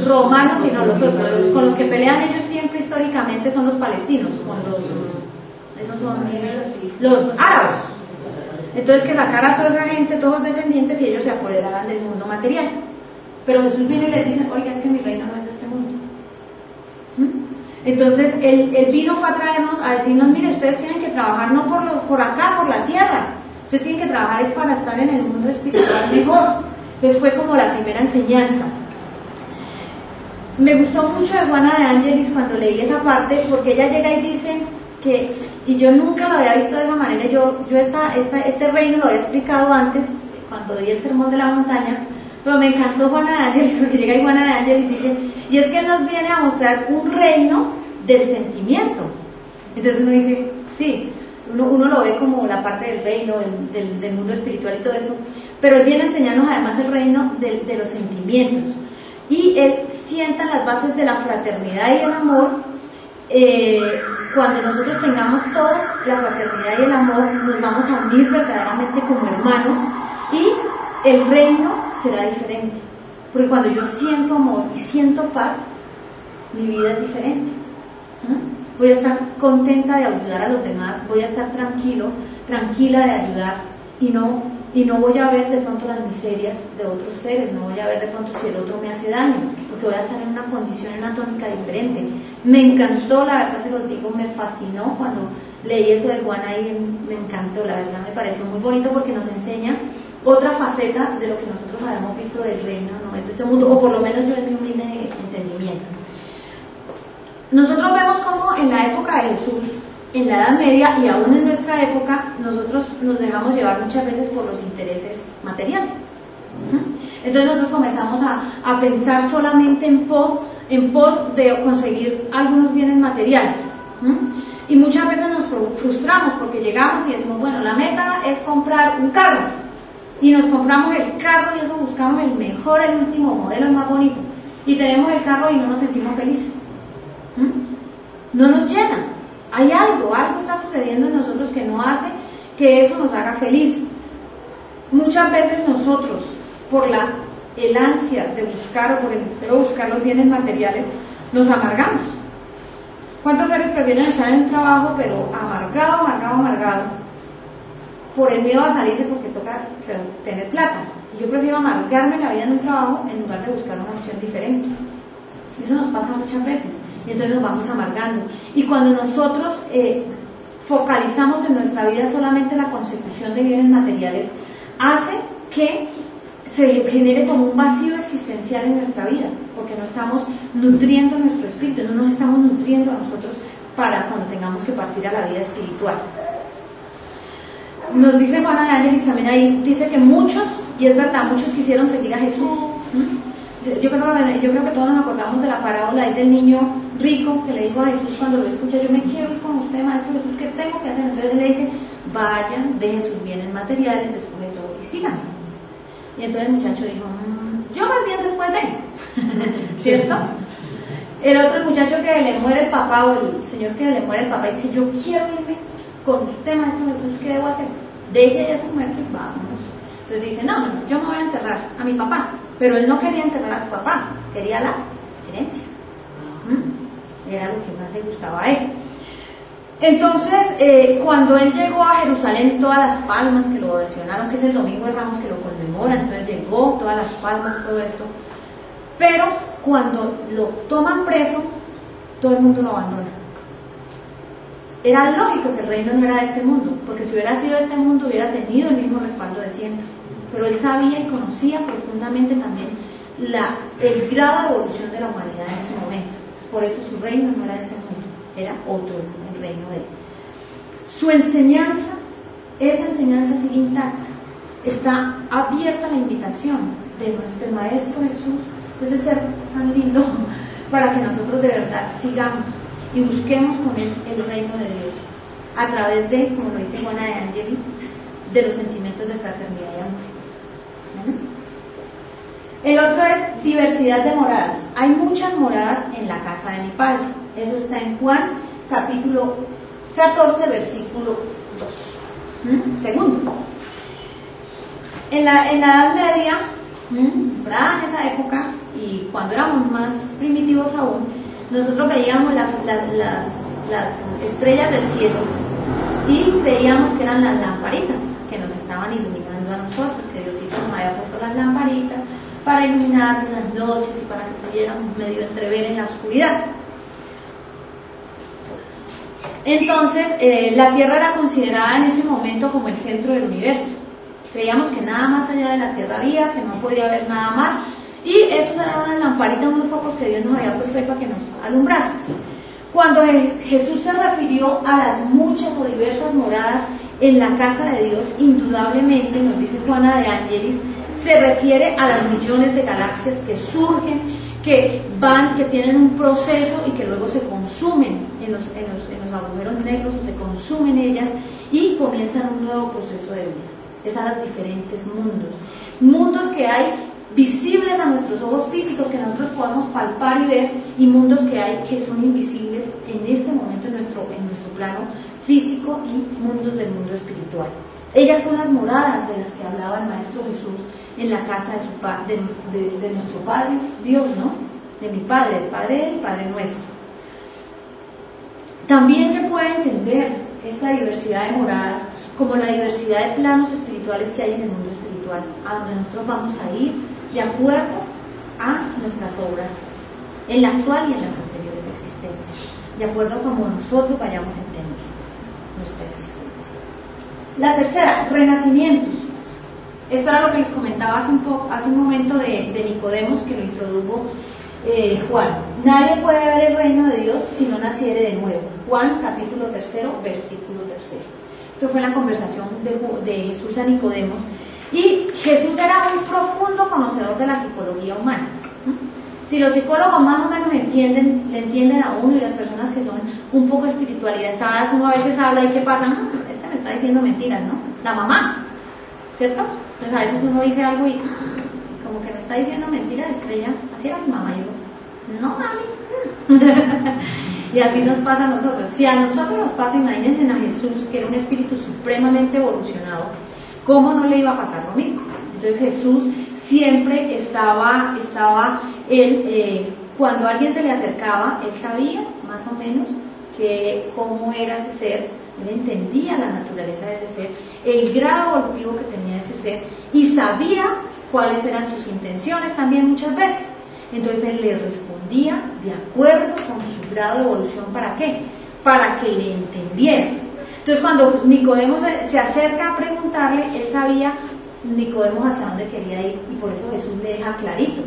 [SPEAKER 1] romanos, sino los otros, con los que pelean ellos siempre históricamente son los palestinos, esos son los árabes. Entonces que sacara a toda esa gente, todos los descendientes, y ellos se apoderaran del mundo material. Pero Jesús vino y les dice, oiga, es que mi reino no es de este mundo. Entonces él vino fue a traernos, a decirnos, mire, ustedes tienen que trabajar no por acá, por la tierra, ustedes tienen que trabajar es para estar en el mundo espiritual mejor. Entonces fue como la primera enseñanza. Me gustó mucho de Juana de Ángeles cuando leí esa parte, porque ella llega y dice que, y yo nunca lo había visto de esa manera, yo este reino lo había explicado antes, cuando di el sermón de la montaña, pero me encantó Juana de Ángeles, porque llega y Juana de Ángeles dice, y es que él nos viene a mostrar un reino del sentimiento. Entonces uno dice, sí, uno lo ve como la parte del reino, del mundo espiritual y todo esto, pero él viene a enseñarnos además el reino de los sentimientos. Y él sienta las bases de la fraternidad y el amor. Cuando nosotros tengamos todos la fraternidad y el amor, nos vamos a unir verdaderamente como hermanos, y el reino será diferente, porque cuando yo siento amor y siento paz, mi vida es diferente. Voy a estar contenta de ayudar a los demás, voy a estar tranquila de ayudar, y no voy a ver de pronto las miserias de otros seres, no voy a ver de pronto si el otro me hace daño, porque voy a estar en una condición, en una tónica diferente. Me encantó, la verdad se los digo, me fascinó cuando leí eso de Juana, y me encantó, la verdad me pareció muy bonito, porque nos enseña otra faceta de lo que nosotros habíamos visto del reino, no es de este mundo, o por lo menos yo en mi humilde entendimiento. Nosotros vemos como en la época de Jesús, en la Edad Media y aún en nuestra época, nosotros nos dejamos llevar muchas veces por los intereses materiales. Entonces nosotros comenzamos a pensar solamente en pos de conseguir algunos bienes materiales. Y muchas veces nos frustramos porque llegamos y decimos, bueno, la meta es comprar un carro. Y nos compramos el carro y eso buscamos el mejor, el último modelo, el más bonito. Y tenemos el carro y no nos sentimos felices. No nos llena. Hay algo está sucediendo en nosotros que no hace que eso nos haga feliz. Muchas veces nosotros, por el ansia de buscar o por el deseo de buscar los bienes materiales, nos amargamos. ¿Cuántos seres prefieren estar en un trabajo pero amargado, por el miedo a salirse porque toca tener plata? Y yo prefiero amargarme la vida en un trabajo en lugar de buscar una opción diferente. Eso nos pasa muchas veces. Y entonces nos vamos amargando. Y cuando nosotros focalizamos en nuestra vida solamente la consecución de bienes materiales, hace que se genere como un vacío existencial en nuestra vida, porque no estamos nutriendo nuestro espíritu, no nos estamos nutriendo a nosotros para cuando tengamos que partir a la vida espiritual. Nos dice Juana de Ángeles también ahí, dice que muchos, y es verdad, muchos quisieron seguir a Jesús. Yo creo que todos nos acordamos de la parábola del niño rico que le dijo a Jesús cuando lo escucha, yo me quiero ir con usted, maestro Jesús, ¿qué tengo que hacer? Entonces él le dice, vayan, dejen sus bienes materiales después de todo y síganme. Y entonces el muchacho dijo, yo más bien después de, ¿cierto? El otro muchacho que le muere el papá, o el señor que le muere el papá, y dice, yo quiero irme con usted, maestro Jesús, ¿qué debo hacer? Deje ya su muerto y vámonos. Entonces dice, no, yo me voy a enterrar a mi papá. Pero él no quería enterrar a su papá, quería la herencia. era lo que más le gustaba a él. Entonces, cuando él llegó a Jerusalén, todas las palmas que lo ovacionaron, que es el Domingo de Ramos que lo conmemora, entonces llegó, todas las palmas, todo esto. Pero cuando lo toman preso, todo el mundo lo abandona. Era lógico que el reino no era de este mundo, porque si hubiera sido de este mundo hubiera tenido el mismo respaldo de siempre. Pero él sabía y conocía profundamente también el grado de evolución de la humanidad en ese momento. Por eso su reino no era de este mundo, era otro, el reino de él. Su enseñanza, esa enseñanza sigue intacta. Está abierta la invitación de nuestro Maestro Jesús, ese ser tan lindo, para que nosotros de verdad sigamos y busquemos con él el reino de Dios a través de, como lo dice Juana de Angelis, de los sentimientos de fraternidad y amor. El otro es diversidad de moradas. Hay muchas moradas en la casa de mi Padre. Eso está en Juan capítulo 14 versículo 2. Segundo, en la Edad Media, ¿verdad? En esa época, y cuando éramos más primitivos aún, nosotros veíamos las estrellas del cielo y creíamos que eran las lamparitas que nos estaban iluminando a nosotros, que Diosito nos había puesto las lamparitas para iluminar las noches y para que pudiéramos medio entrever en la oscuridad. Entonces, la Tierra era considerada en ese momento como el centro del universo. Creíamos que nada más allá de la Tierra había, que no podía haber nada más, y esos eran unas lamparitas, unos focos que Dios nos había puesto ahí para que nos alumbrara. Cuando Jesús se refirió a las muchas o diversas moradas en la casa de Dios, indudablemente, nos dice Juana de Angelis, se refiere a las millones de galaxias que surgen, que van, que tienen un proceso y que luego se consumen en los agujeros negros, o se consumen ellas y comienzan un nuevo proceso de vida. Es a los diferentes mundos que hay visibles a nuestros ojos físicos, que nosotros podemos palpar y ver, y mundos que hay que son invisibles en este momento en nuestro plano físico, y mundos del mundo espiritual. Ellas son las moradas de las que hablaba el Maestro Jesús en la casa de nuestro Padre Dios, ¿no? De mi Padre, el Padre de él y Padre nuestro. También se puede entender esta diversidad de moradas como la diversidad de planos espirituales que hay en el mundo espiritual, a donde nosotros vamos a ir de acuerdo a nuestras obras, en la actual y en las anteriores existencias, de acuerdo a como nosotros vayamos entendiendo nuestra existencia. La tercera, renacimientos. Esto era lo que les comentaba hace un momento de Nicodemos, que lo introdujo Juan. Nadie puede ver el reino de Dios si no naciere de nuevo. Juan capítulo 3, versículo 3. Esto fue la conversación de Jesús a Nicodemos. Y Jesús era un profundo conocedor de la psicología humana. Si los psicólogos más o menos le entienden a uno, y las personas que son un poco espiritualizadas, uno a veces habla y ¿qué pasa? Este me está diciendo mentiras, ¿no? La mamá, ¿cierto? Entonces a veces uno dice algo y como que me está diciendo mentiras, Estrella, así era mi mamá. Y yo, no mami. Y así nos pasa a nosotros. Si a nosotros nos pasa, imagínense a Jesús, que era un espíritu supremamente evolucionado, ¿cómo no le iba a pasar lo mismo? Entonces Jesús siempre estaba él, cuando alguien se le acercaba, él sabía más o menos cómo era ese ser, él entendía la naturaleza de ese ser, el grado evolutivo que tenía ese ser, y sabía cuáles eran sus intenciones también muchas veces. Entonces él le respondía de acuerdo con su grado de evolución. ¿Para qué? Para que le entendiera. Entonces cuando Nicodemo se acerca a preguntarle, él sabía Nicodemo hacia dónde quería ir, y por eso Jesús le deja clarito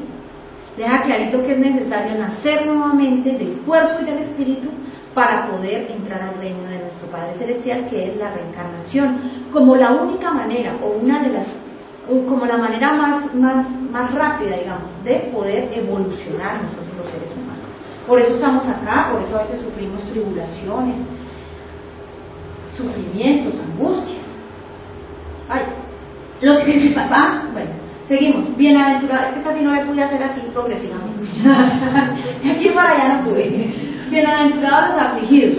[SPEAKER 1] que es necesario nacer nuevamente del cuerpo y del espíritu para poder entrar al reino de nuestro Padre Celestial, que es la reencarnación, como la única manera, como la manera más rápida, digamos, de poder evolucionar nosotros los seres humanos. Por eso estamos acá, por eso a veces sufrimos tribulaciones, sufrimientos, angustias. Los principales, bueno, seguimos. Bienaventurados, es que casi no me pude hacer así progresivamente. De aquí para allá no pude. Bienaventurados los afligidos.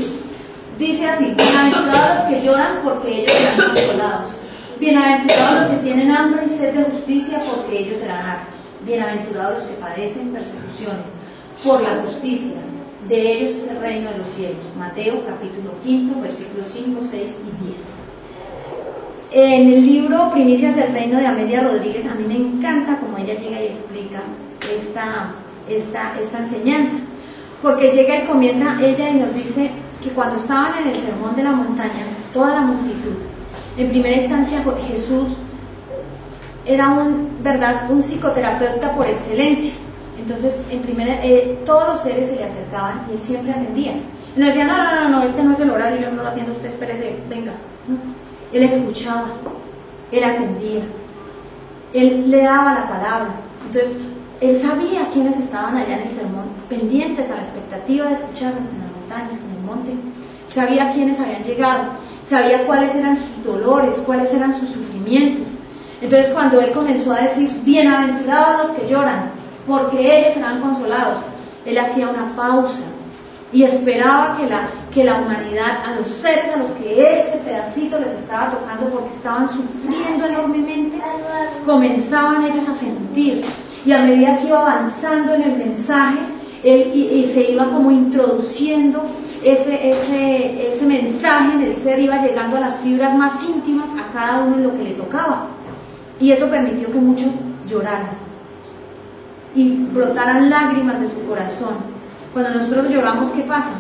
[SPEAKER 1] Dice así: bienaventurados los que lloran, porque ellos serán consolados. Bienaventurados los que tienen hambre y sed de justicia, porque ellos serán hartos. Bienaventurados los que padecen persecuciones por la justicia. de ellos es el reino de los cielos. Mateo capítulo 5, versículos 5, 6 y 10. En el libro Primicias del Reino de Amelia Rodríguez, a mí me encanta como ella llega y explica esta enseñanza, porque llega y comienza ella y nos dice que cuando estaban en el sermón de la montaña, toda la multitud, en primera instancia Jesús era un psicoterapeuta por excelencia. Entonces, todos los seres se le acercaban y él siempre atendía. Y nos decía, no, este no es el horario, yo no lo atiendo, usted espérese, venga. Él escuchaba, él atendía, él le daba la palabra. Entonces, él sabía quiénes estaban allá en el sermón, pendientes a la expectativa de escucharlos en la montaña, en el monte. Sabía quiénes habían llegado, sabía cuáles eran sus dolores, cuáles eran sus sufrimientos. Entonces, cuando él comenzó a decir, bienaventurados los que lloran, porque ellos serán consolados, él hacía una pausa y esperaba que la humanidad, a los seres a los que ese pedacito les estaba tocando porque estaban sufriendo enormemente, comenzaban ellos a sentir, y a medida que iba avanzando en el mensaje, él se iba como introduciendo ese mensaje en el ser, iba llegando a las fibras más íntimas a cada uno en lo que le tocaba, y eso permitió que muchos lloraran y brotaran lágrimas de su corazón. Cuando nosotros lloramos, ¿qué pasa?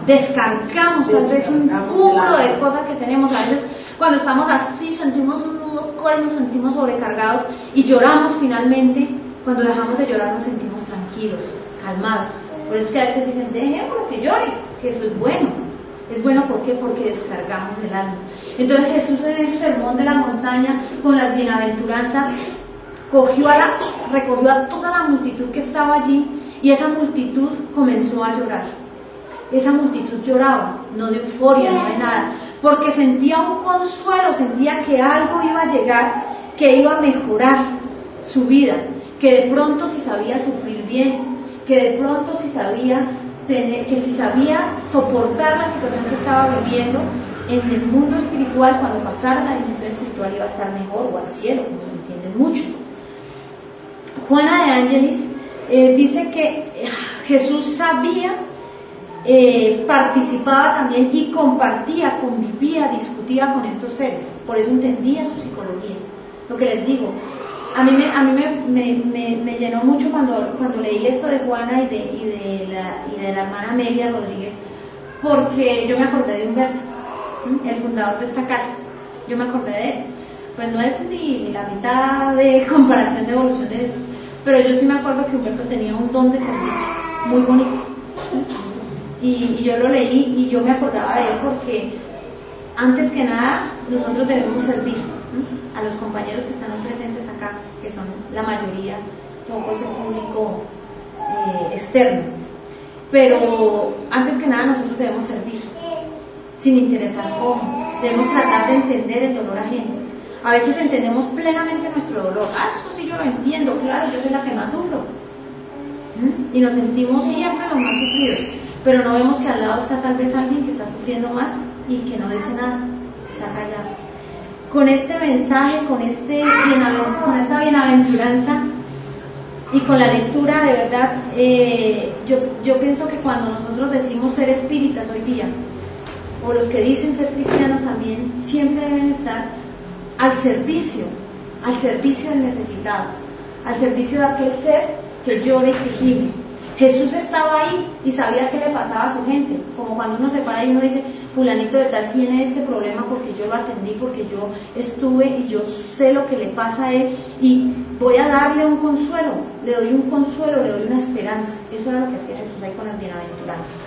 [SPEAKER 1] Descargamos tal vez un cúmulo de cosas que tenemos. A veces cuando estamos así sentimos un nudo y nos sentimos sobrecargados y lloramos finalmente. Cuando dejamos de llorar nos sentimos tranquilos, calmados. Por eso es que a veces dicen, dejémoslo que llore, que eso es bueno. Es bueno, ¿por qué? Porque descargamos el alma. Entonces Jesús en ese sermón de la montaña con las bienaventuranzas recogió a toda la multitud que estaba allí, y esa multitud comenzó a llorar. Esa multitud lloraba, no de euforia, no de nada, porque sentía un consuelo, sentía que algo iba a llegar, que iba a mejorar su vida, que de pronto si sabía sufrir bien, que de pronto si sabía soportar la situación que estaba viviendo en el mundo espiritual, cuando pasara la dimensión espiritual iba a estar mejor, o al cielo, como se entienden muchos. Juana de Ángelis dice que Jesús sabía, participaba también y compartía, convivía, discutía con estos seres, por eso entendía su psicología. Lo que les digo, a mí me llenó mucho cuando leí esto de Juana y de la hermana Amelia Rodríguez, porque yo me acordé de Humberto, el fundador de esta casa. Yo me acordé de él. Pues no es ni la mitad de comparación de evolución de Jesús, pero yo sí me acuerdo que Humberto tenía un don de servicio muy bonito, y yo lo leí y yo me acordaba de él, porque antes que nada nosotros debemos servir a los compañeros que están presentes acá, que son la mayoría, poco es el público externo, pero antes que nada nosotros debemos servir sin interesar cómo. Debemos tratar de entender el dolor ajeno. A veces entendemos plenamente nuestro dolor. Eso sí yo lo entiendo, claro, yo soy la que más sufro. Y nos sentimos siempre los más sufridos, pero no vemos que al lado está tal vez alguien que está sufriendo más y que no dice nada, está callado. Con este mensaje, con esta bienaventuranza y con la lectura, de verdad, yo pienso que cuando nosotros decimos ser espíritas hoy día, o los que dicen ser cristianos también, siempre deben estar al servicio del necesitado, al servicio de aquel ser que llora y que gime. Jesús estaba ahí y sabía qué le pasaba a su gente, como cuando uno se para y uno dice, fulanito de tal tiene este problema porque yo lo atendí, porque yo estuve y yo sé lo que le pasa a él y voy a darle un consuelo, le doy un consuelo, le doy una esperanza. Eso era lo que hacía Jesús ahí con las bienaventuranzas.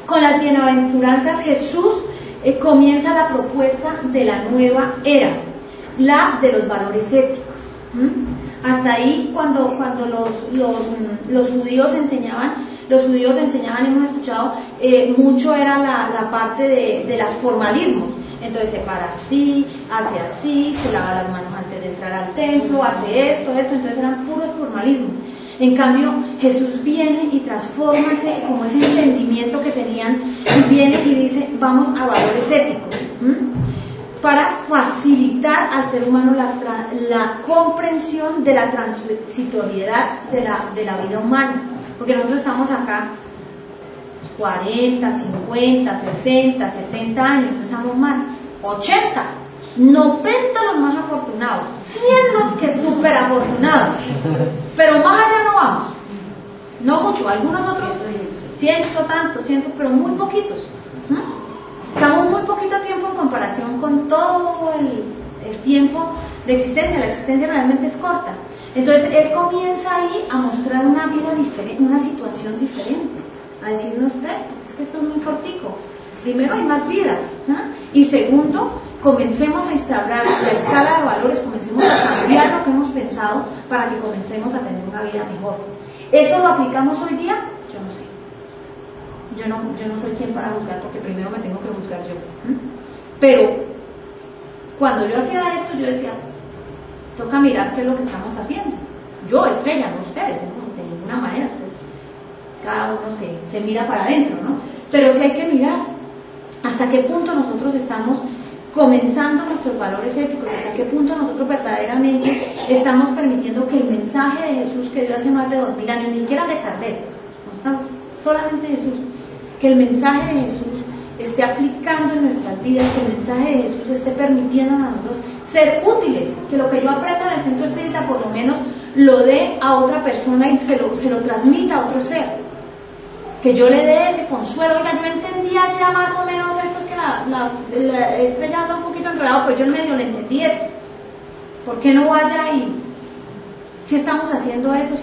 [SPEAKER 1] Con las bienaventuranzas Jesús comienza la propuesta de la nueva era, la de los valores éticos. Hasta ahí cuando los judíos enseñaban, hemos escuchado, mucho era la parte de los formalismos. Entonces se para así, hace así, se lava las manos antes de entrar al templo, hace esto, entonces eran puros formalismos. En cambio, Jesús viene y transforma como ese entendimiento que tenían, y viene y dice, vamos a valores éticos. para facilitar al ser humano la comprensión de la transitoriedad de la vida humana, porque nosotros estamos acá 40, 50, 60, 70 años, no estamos más, 80, 90 los más afortunados, 100 los que súper afortunados, pero más allá no vamos, no mucho, algunos otros 100 tantos, pero muy poquitos. Estamos muy poquito tiempo en comparación con todo el tiempo de existencia. La existencia realmente es corta. Entonces él comienza ahí a mostrar una vida diferente, una situación diferente, a decirnos, es que esto es muy cortico. Primero hay más vidas, y segundo, comencemos a instaurar la escala de valores, comencemos a cambiar lo que hemos pensado para que comencemos a tener una vida mejor. ¿Eso lo aplicamos hoy día? Yo no sé. Yo no soy quien para juzgar, porque primero me tengo que juzgar yo. Pero cuando yo hacía esto, yo decía, toca mirar qué es lo que estamos haciendo. Yo, Estrella, no ustedes, ¿no? De ninguna manera. Entonces, cada uno se mira para adentro, ¿no? Pero sí hay que mirar hasta qué punto nosotros estamos comenzando nuestros valores éticos, hasta qué punto nosotros verdaderamente estamos permitiendo que el mensaje de Jesús que dio hace más de 2000 años, ni siquiera de Kardec, no estamos, solamente Jesús, que el mensaje de Jesús esté aplicando en nuestras vidas, que el mensaje de Jesús esté permitiendo a nosotros ser útiles, que lo que yo aprenda en el centro espírita por lo menos lo dé a otra persona y se lo transmita a otro ser, que yo le dé ese consuelo. Oiga, yo entendía ya más o menos esto, es que la Estrella anda un poquito enredado, pero yo en medio le entendí esto. ¿Por qué no vaya ahí? Si estamos haciendo eso,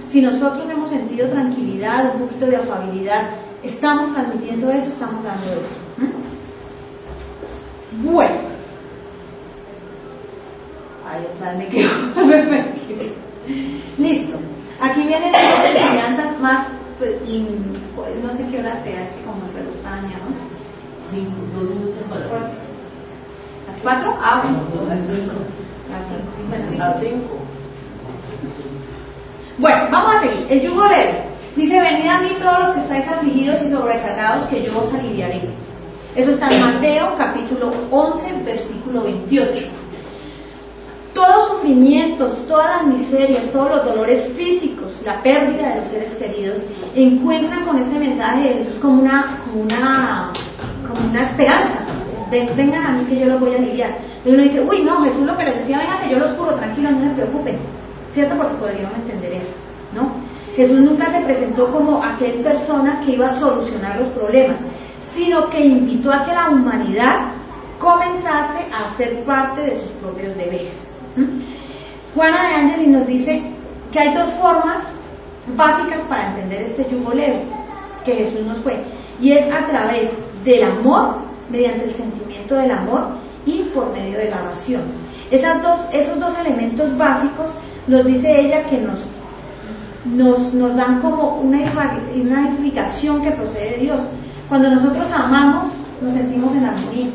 [SPEAKER 1] si nosotros hemos sentido tranquilidad, un poquito de afabilidad, estamos transmitiendo eso, estamos dando eso. Bueno, otra vez me quedo arrepentido. Listo. Aquí vienen dos enseñanzas más, pues no sé qué hora sea, es que como el reloj está dañado.
[SPEAKER 2] 2 minutos para
[SPEAKER 1] las 4. Ah,
[SPEAKER 2] bueno. A 5.
[SPEAKER 1] Bueno, vamos a seguir. El yugo leve. Dice, venid a mí todos los que estáis afligidos y sobrecargados, que yo os aliviaré. Eso está en Mateo, capítulo 11, versículo 28. Todos los sufrimientos, todas las miserias, todos los dolores físicos, la pérdida de los seres queridos, encuentran con este mensaje de Jesús como una esperanza. Vengan a mí que yo los voy a aliviar. Y uno dice, uy, no, Jesús lo que les decía, venga que yo los curo, tranquilos, no se preocupen. ¿Cierto? Porque podríamos entender eso, ¿no? Jesús nunca se presentó como aquel persona que iba a solucionar los problemas, sino que invitó a que la humanidad comenzase a ser parte de sus propios deberes. Juana de Ángeles nos dice que hay dos formas básicas para entender este yugo leve que Jesús nos fue, y es a través del amor, mediante el sentimiento del amor, y por medio de la oración. Esos dos elementos básicos, nos dice ella, que nos dan como una irrigación que procede de Dios. Cuando nosotros amamos, nos sentimos en armonía.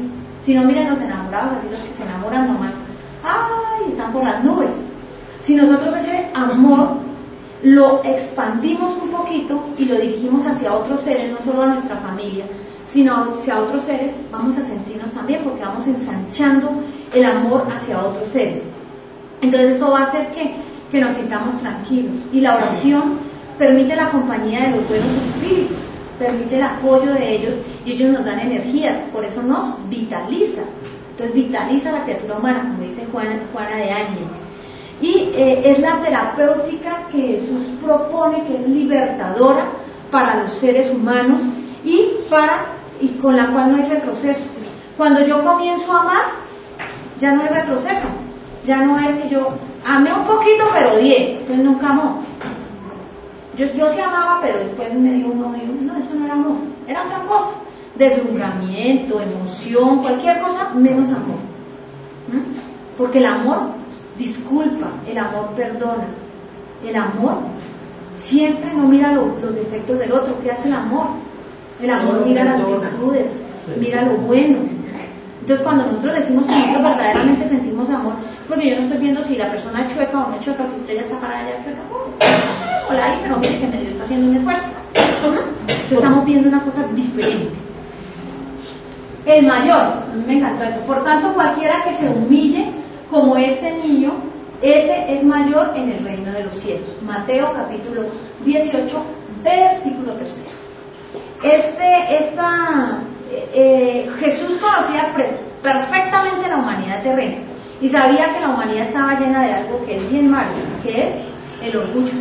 [SPEAKER 1] Si no, miren los enamorados, así los que se enamoran nomás, ¡ay!, están por las nubes. Si nosotros ese amor lo expandimos un poquito y lo dirigimos hacia otros seres, no solo a nuestra familia, sino hacia otros seres, vamos a sentirnos también, porque vamos ensanchando el amor hacia otros seres. Entonces eso va a hacer que nos sintamos tranquilos, y la oración permite la compañía de los buenos espíritus, permite el apoyo de ellos, y ellos nos dan energías, por eso nos vitaliza. Entonces vitaliza la criatura humana, como dice Juana de Ángeles, y es la terapéutica que Jesús propone, que es libertadora para los seres humanos, y con la cual no hay retroceso. Cuando yo comienzo a amar, ya no hay retroceso. Ya no es que yo amé un poquito pero odié, entonces nunca amó. Yo sí amaba, pero después me dio uno, no, eso no era amor, era otra cosa. Deslumbramiento, emoción, cualquier cosa menos amor. Porque el amor disculpa, el amor perdona, el amor siempre no mira los defectos del otro. ¿Qué hace el amor? El amor mira las virtudes, mira lo bueno. Entonces cuando nosotros decimos que nosotros verdaderamente sentimos amor, es porque yo no estoy viendo si la persona es chueca o no es chueca, o si Estrella está para allá chueca, hola ahí, pero mire que medio está haciendo un esfuerzo. Entonces estamos viendo una cosa diferente. el mayor, a mí me encantó esto, por tanto cualquiera que se humille como este niño, ese es mayor en el reino de los cielos. Mateo capítulo 18, versículo 3. Jesús conocía perfectamente la humanidad terrena y sabía que la humanidad estaba llena de algo que es bien malo, que es el orgullo.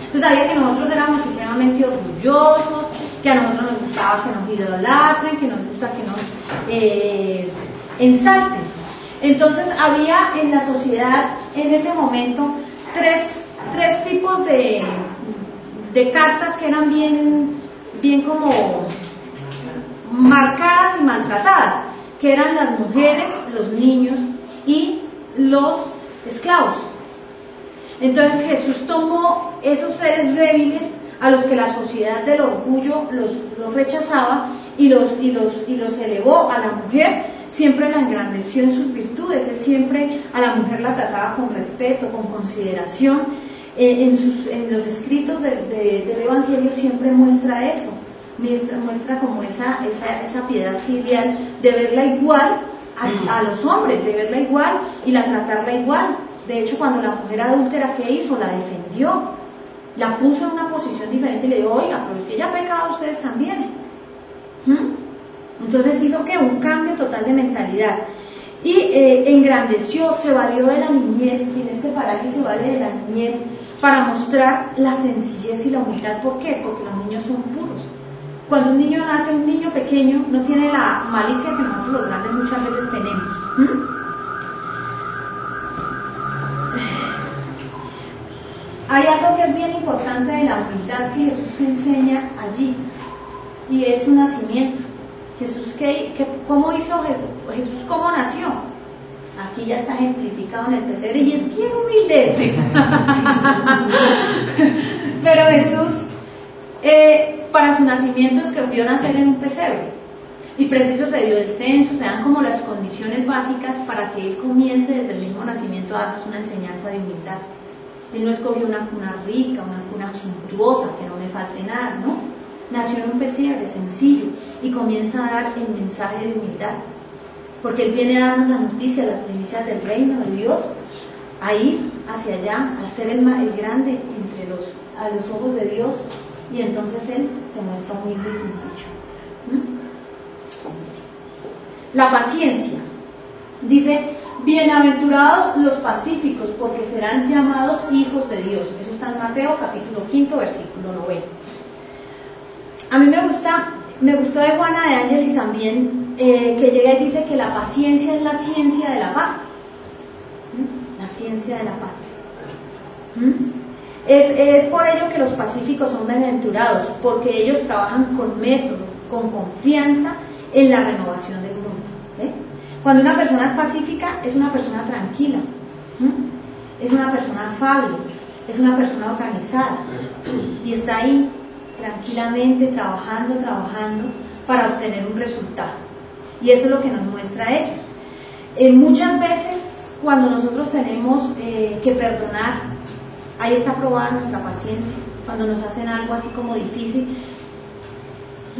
[SPEAKER 1] Entonces sabía que nosotros éramos supremamente orgullosos, que a nosotros nos gustaba que nos idolatren, que nos gusta que nos ensalcen. Entonces había en la sociedad en ese momento tres tipos de castas que eran bien como marcadas y maltratadas, que eran las mujeres, los niños y los esclavos. Entonces Jesús tomó esos seres débiles a los que la sociedad del orgullo los rechazaba y los elevó. A la mujer siempre la engrandeció en sus virtudes. Él siempre a la mujer la trataba con respeto, con consideración. En los escritos del Evangelio siempre muestra eso, muestra como esa piedad filial de verla igual a los hombres, de verla igual y tratarla igual. De hecho, cuando la mujer adúltera, ¿qué hizo? La defendió, la puso en una posición diferente y le dijo, oiga, pero si ella ha pecado, ustedes también. Entonces hizo que un cambio total de mentalidad y engrandeció, se valió de la niñez, y en este paraje se vale de la niñez para mostrar la sencillez y la humildad. ¿Por qué? Porque los niños son puros. Cuando un niño nace, un niño pequeño no tiene la malicia que nosotros los grandes muchas veces tenemos. Hay algo que es bien importante de la humildad que Jesús enseña allí, y es su nacimiento. Jesús, ¿cómo hizo Jesús? Jesús, ¿cómo nació? Aquí ya está ejemplificado en el pesebre y es bien humilde Pero Jesús, para su nacimiento escogió nacer en un pesebre. Y preciso se dio el censo, se dan como las condiciones básicas para que Él comience desde el mismo nacimiento a darnos una enseñanza de humildad. Él no escogió una cuna rica, una cuna suntuosa, que no me falte nada, ¿no? Nació en un pesebre sencillo y comienza a dar el mensaje de humildad, porque Él viene a darnos la noticia, las primicias del reino de Dios, a ir hacia allá, a ser el grande a los ojos de Dios, y entonces Él se muestra humilde y sencillo. La paciencia, dice, bienaventurados los pacíficos, porque serán llamados hijos de Dios. Eso está en Mateo capítulo 5, versículo 9. A mí me gustó de Juana de Ángelis también, que llega y dice que la paciencia es la ciencia de la paz. La ciencia de la paz. Es por ello que los pacíficos son bienaventurados, porque ellos trabajan con método, con confianza en la renovación del mundo. Cuando una persona es pacífica, es una persona tranquila, es una persona afable, es una persona organizada, y está ahí tranquilamente trabajando para obtener un resultado. Y eso es lo que nos muestra ellos. Muchas veces cuando nosotros tenemos que perdonar, ahí está probada nuestra paciencia. Cuando nos hacen algo así como difícil,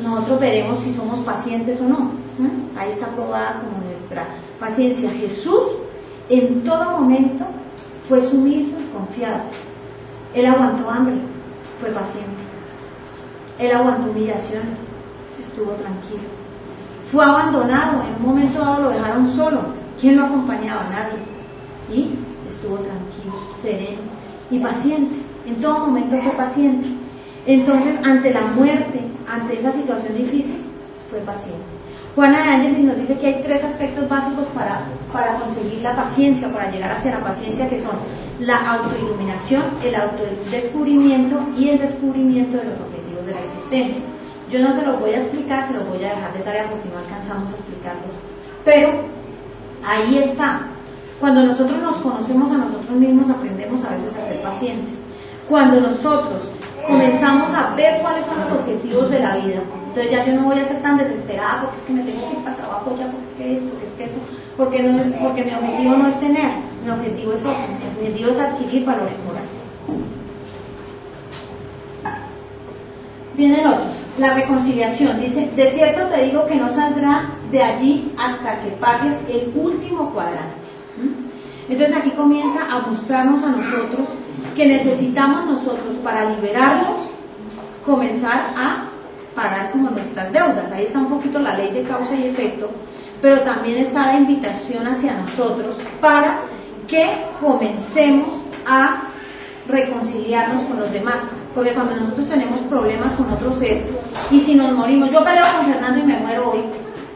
[SPEAKER 1] nosotros veremos si somos pacientes o no. Ahí está probada como nuestra paciencia. Jesús en todo momento fue sumiso y confiado. Él aguantó hambre, fue paciente. Él aguantó humillaciones, estuvo tranquilo. Fue abandonado, en un momento dado lo dejaron solo. ¿Quién lo acompañaba? Nadie. Y estuvo tranquilo, sereno y paciente. En todo momento fue paciente. Entonces, ante la muerte, ante esa situación difícil, fue paciente. Juana de Ángelis nos dice que hay 3 aspectos básicos para conseguir la paciencia, para llegar hacia la paciencia, que son la autoiluminación, el autodescubrimiento y el descubrimiento de los objetivos de la existencia. Yo no se los voy a explicar, se los voy a dejar de tarea porque no alcanzamos a explicarlos. Pero ahí está. Cuando nosotros nos conocemos a nosotros mismos, aprendemos a veces a ser pacientes. Cuando nosotros comenzamos a ver cuáles son los objetivos de la vida, entonces ya yo no voy a ser tan desesperada porque es que me tengo que ir para el trabajo ya, porque es que esto, porque es que eso, porque mi objetivo no es tener, mi objetivo es otro, mi objetivo es adquirir valores morales. Vienen otros, la reconciliación, dice, de cierto te digo que no saldrá de allí hasta que pagues el último cuadrante. Entonces aquí comienza a mostrarnos a nosotros que necesitamos nosotros para liberarnos comenzar a pagar como nuestras deudas. Ahí está un poquito la ley de causa y efecto, pero también está la invitación hacia nosotros para que comencemos a reconciliarnos con los demás, porque cuando nosotros tenemos problemas con otro ser, y si nos morimos, yo peleo con Fernando y me muero hoy,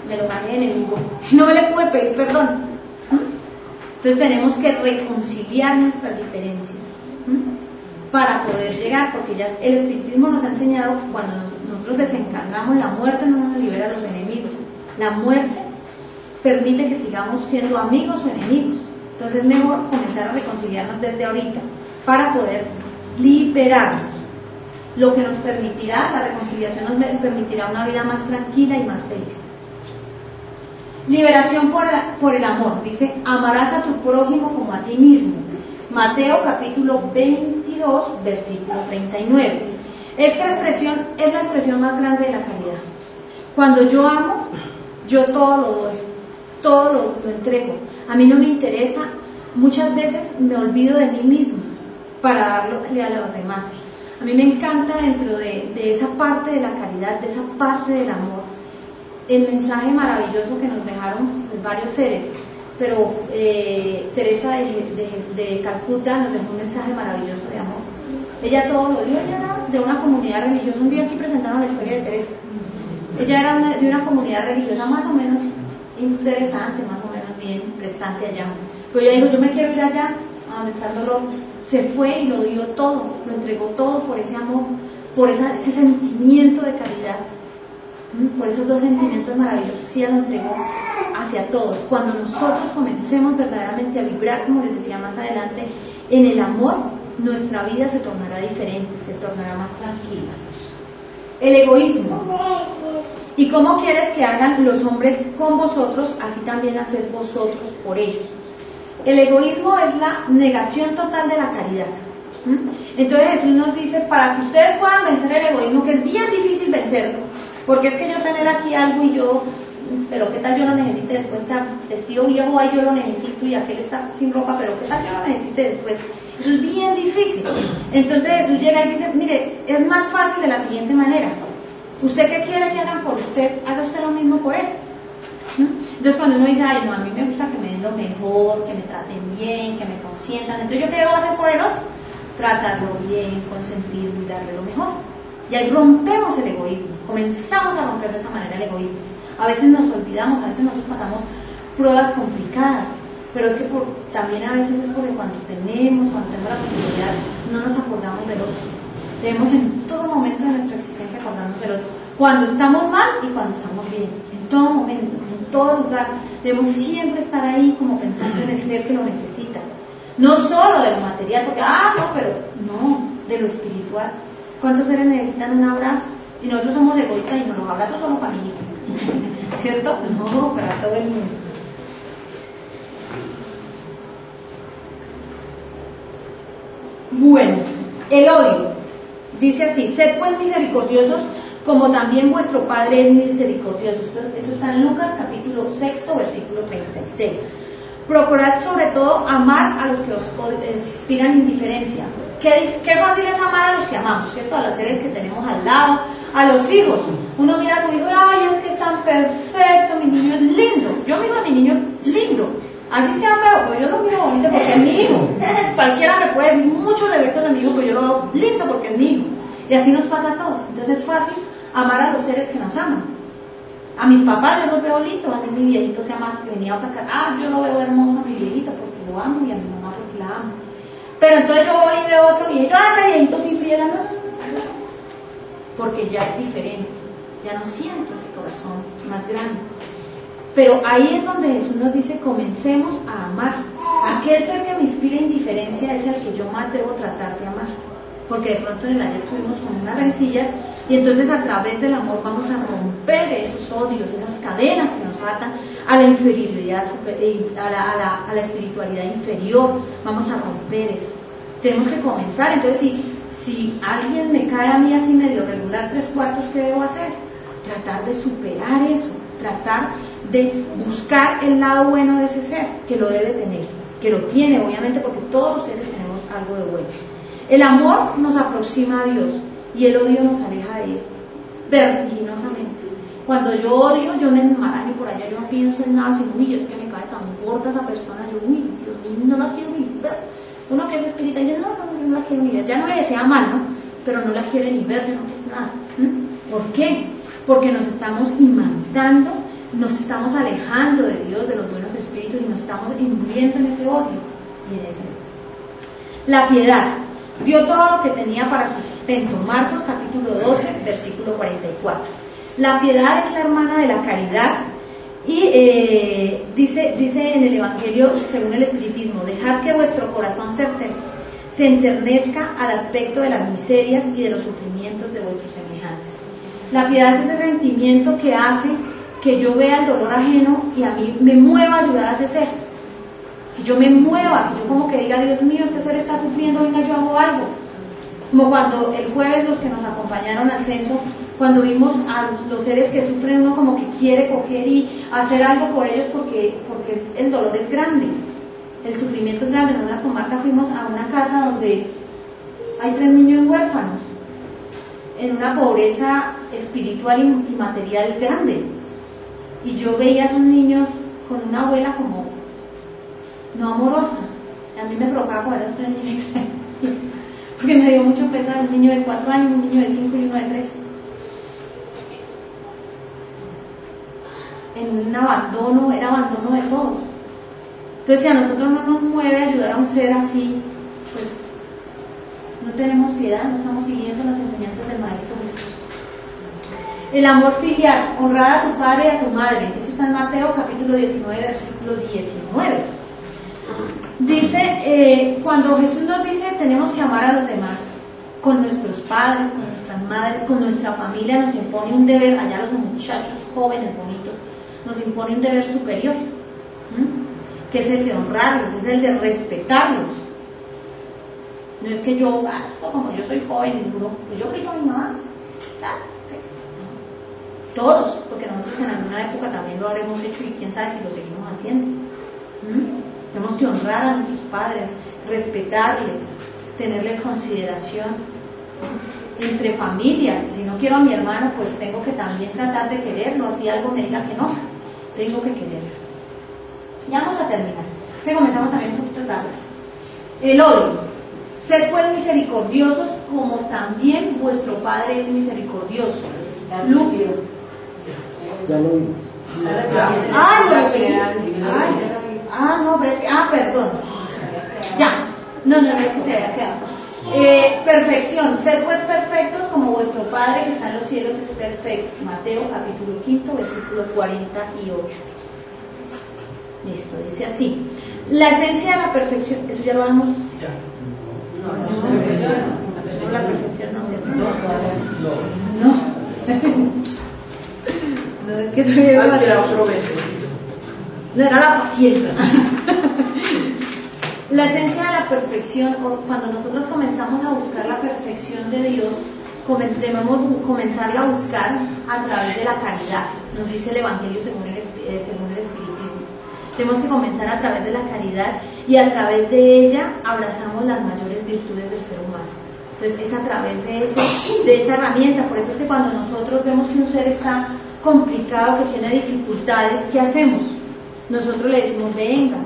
[SPEAKER 1] me lo gané enemigo, no le pude pedir perdón. Entonces tenemos que reconciliar nuestras diferencias para poder llegar, porque ya el espiritismo nos ha enseñado que cuando nosotros desencarnamos, la muerte no nos libera a los enemigos, la muerte permite que sigamos siendo amigos o enemigos. Entonces es mejor comenzar a reconciliarnos desde ahorita para poder liberarnos, lo que nos permitirá, la reconciliación nos permitirá una vida más tranquila y más feliz. Liberación por el amor, dice, amarás a tu prójimo como a ti mismo. Mateo capítulo 22, versículo 39. Esta expresión es la expresión más grande de la caridad. Cuando yo amo, yo todo lo doy, todo lo entrego. A mí no me interesa, muchas veces me olvido de mí mismo para darle a los demás. A mí me encanta dentro de esa parte de la caridad, de esa parte del amor, el mensaje maravilloso que nos dejaron pues, varios seres, pero Teresa de Calcuta nos dejó un mensaje maravilloso de amor. Ella todo lo dio, ella era de una comunidad religiosa. Un día aquí presentaron la historia de Teresa. Ella era de una comunidad religiosa más o menos interesante, más o menos bien prestante allá. Pero ella dijo, yo me quiero ir allá, a donde está el dolor. Se fue y lo dio todo, lo entregó todo por ese amor, por ese sentimiento de caridad, por esos dos sentimientos maravillosos. Ella lo entregó hacia todos. Cuando nosotros comencemos verdaderamente a vibrar, como les decía más adelante, en el amor, nuestra vida se tornará diferente, se tornará más tranquila. El egoísmo. ¿Y cómo quieres que hagan los hombres con vosotros, así también hacer vosotros por ellos? El egoísmo es la negación total de la caridad. Entonces Jesús nos dice, para que ustedes puedan vencer el egoísmo, que es bien difícil vencerlo, porque es que yo tener aquí algo y yo, pero qué tal yo lo necesite después, estar vestido viejo, ahí yo lo necesito y aquel está sin ropa, pero qué tal yo lo necesite después. Eso es bien difícil. Entonces Jesús llega y dice, mire, es más fácil de la siguiente manera. ¿Usted qué quiere que hagan por usted? Haga usted lo mismo por él. Entonces cuando uno dice, ay no, a mí me gusta que me den lo mejor, que me traten bien, que me consientan, entonces ¿yo qué debo hacer por el otro? Tratarlo bien, consentirlo y darle lo mejor. Y ahí rompemos el egoísmo, comenzamos a romper de esa manera el egoísmo. A veces nos olvidamos, a veces nosotros pasamos pruebas complicadas, pero es que también a veces es porque cuando tenemos la posibilidad, no nos acordamos del otro. Debemos en todo momento de nuestra existencia acordarnos del otro. Cuando estamos mal y cuando estamos bien. En todo momento, en todo lugar. Debemos siempre estar ahí como pensando en el ser que lo necesita. No solo de lo material, porque, no, de lo espiritual. ¿Cuántos seres necesitan un abrazo? Y nosotros somos egoístas y nos los abrazos solo para mí. ¿Cierto? No, para todo el mundo. Bueno, el odio. Dice así, sed pues misericordiosos como también vuestro Padre es misericordioso. Eso está en Lucas capítulo 6, versículo 36. Procurad sobre todo amar a los que os inspiran indiferencia. Qué fácil es amar a los que amamos, ¿cierto? A los seres que tenemos al lado, a los hijos. Uno mira a su hijo, ay, es que es tan perfecto, mi niño es lindo. Yo miro a mi niño lindo. Así sea feo, pero yo lo miro bonito porque es mi hijo. Cualquiera me puede decir muchos defectos de mi hijo, pero yo lo veo lindo porque es mi hijo. Y así nos pasa a todos. Entonces es fácil amar a los seres que nos aman. A mis papás yo los veo lindos, así mi viejito sea más que venía a cascar. Yo lo veo hermoso a mi viejito porque lo amo y a mi mamá porque la amo. Pero entonces yo voy y veo otro viejito, ese viejito sí friega, no. Porque ya es diferente, ya no siento ese corazón más grande. Pero ahí es donde Jesús nos dice, comencemos a amar. Aquel ser que me inspira indiferencia es el que yo más debo tratar de amar. Porque de pronto en el ayer tuvimos como unas rencillas y entonces a través del amor vamos a romper esos odios, esas cadenas que nos atan a la inferioridad, a la espiritualidad inferior. Vamos a romper eso. Tenemos que comenzar. Entonces si alguien me cae a mí así medio regular 3/4, ¿qué debo hacer? Tratar de superar eso. tratar de buscar el lado bueno de ese ser, que lo debe tener, que lo tiene obviamente, porque todos los seres tenemos algo de bueno. El amor nos aproxima a Dios y el odio nos aleja de Él, vertiginosamente. Cuando yo odio, yo me enmaraño por allá, yo no pienso en nada, sino, uy, es que me cae tan gorda esa persona, yo, uy, Dios mío, no la quiero ni ver. Uno que es espírita dice, no la quiero ni ver, ya no le desea mal, ¿no? Pero no la quiere ni ver, no quiere nada. ¿Por qué? Porque nos estamos imantando, nos estamos alejando de Dios, de los buenos espíritus, y nos estamos imbuiendo en ese odio y en ese. La piedad dio todo lo que tenía para su sustento. Marcos capítulo 12, versículo 44. La piedad es la hermana de la caridad y dice en el Evangelio según el Espiritismo: dejad que vuestro corazón se enternezca al aspecto de las miserias y de los sufrimientos de vuestros semejantes. La piedad es ese sentimiento que hace que yo vea el dolor ajeno y a mí me mueva a ayudar a ese ser, que yo me mueva, que yo como que diga, Dios mío, este ser está sufriendo, venga, yo hago algo. Como cuando el jueves los que nos acompañaron al censo, cuando vimos a los seres que sufren, uno como que quiere coger y hacer algo por ellos porque el dolor es grande, el sufrimiento es grande. Nosotras con Marta fuimos a una casa donde hay 3 niños huérfanos, en una pobreza espiritual y material grande, y yo veía a esos niños con una abuela como no amorosa. A mí me provocaba coger a los 3 niños porque me dio mucho pesar, un niño de 4 años, un niño de 5 y uno de 3, en un abandono, era abandono de todos. Entonces, si a nosotros no nos mueve ayudar a un ser así, pues no tenemos piedad, no estamos siguiendo las enseñanzas del Maestro Jesús. El amor filial, honrar a tu padre y a tu madre, eso está en Mateo capítulo 19, versículo 19. Dice, cuando Jesús nos dice tenemos que amar a los demás, con nuestros padres, con nuestras madres, con nuestra familia, nos impone un deber, allá los muchachos jóvenes bonitos, nos impone un deber superior, que es el de honrarlos, es el de respetarlos. No es que yo gasto, como yo soy joven y duro, pues yo grito a mi mamá, todos, porque nosotros en alguna época también lo habremos hecho y quién sabe si lo seguimos haciendo. Tenemos que honrar a nuestros padres, respetarles, tenerles consideración. Entre familia, si no quiero a mi hermano, pues tengo que también tratar de quererlo, así algo me diga que no, tengo que quererlo. Ya vamos a terminar, que comenzamos también un poquito tarde. El odio. Sed pues misericordiosos como también vuestro Padre es misericordioso. Perdón. Ya. No, es que se había quedado. Perfección. Sed pues perfectos como vuestro Padre que está en los cielos es perfecto. Mateo capítulo 5, versículo 48. Listo, dice así. La esencia de la perfección, eso ya lo vamos. No, la perfección no se no, es que todavía no era la paciencia. La esencia de la perfección, cuando nosotros comenzamos a buscar la perfección de Dios, debemos comenzarla a buscar a través de la caridad. Nos dice el Evangelio según el Espiritismo. Tenemos que comenzar a través de la caridad y a través de ella abrazamos las mayores virtudes del ser humano. Entonces es a través de esa herramienta. Por eso es que cuando nosotros vemos que un ser está complicado, que tiene dificultades, ¿qué hacemos? Nosotros le decimos, venga,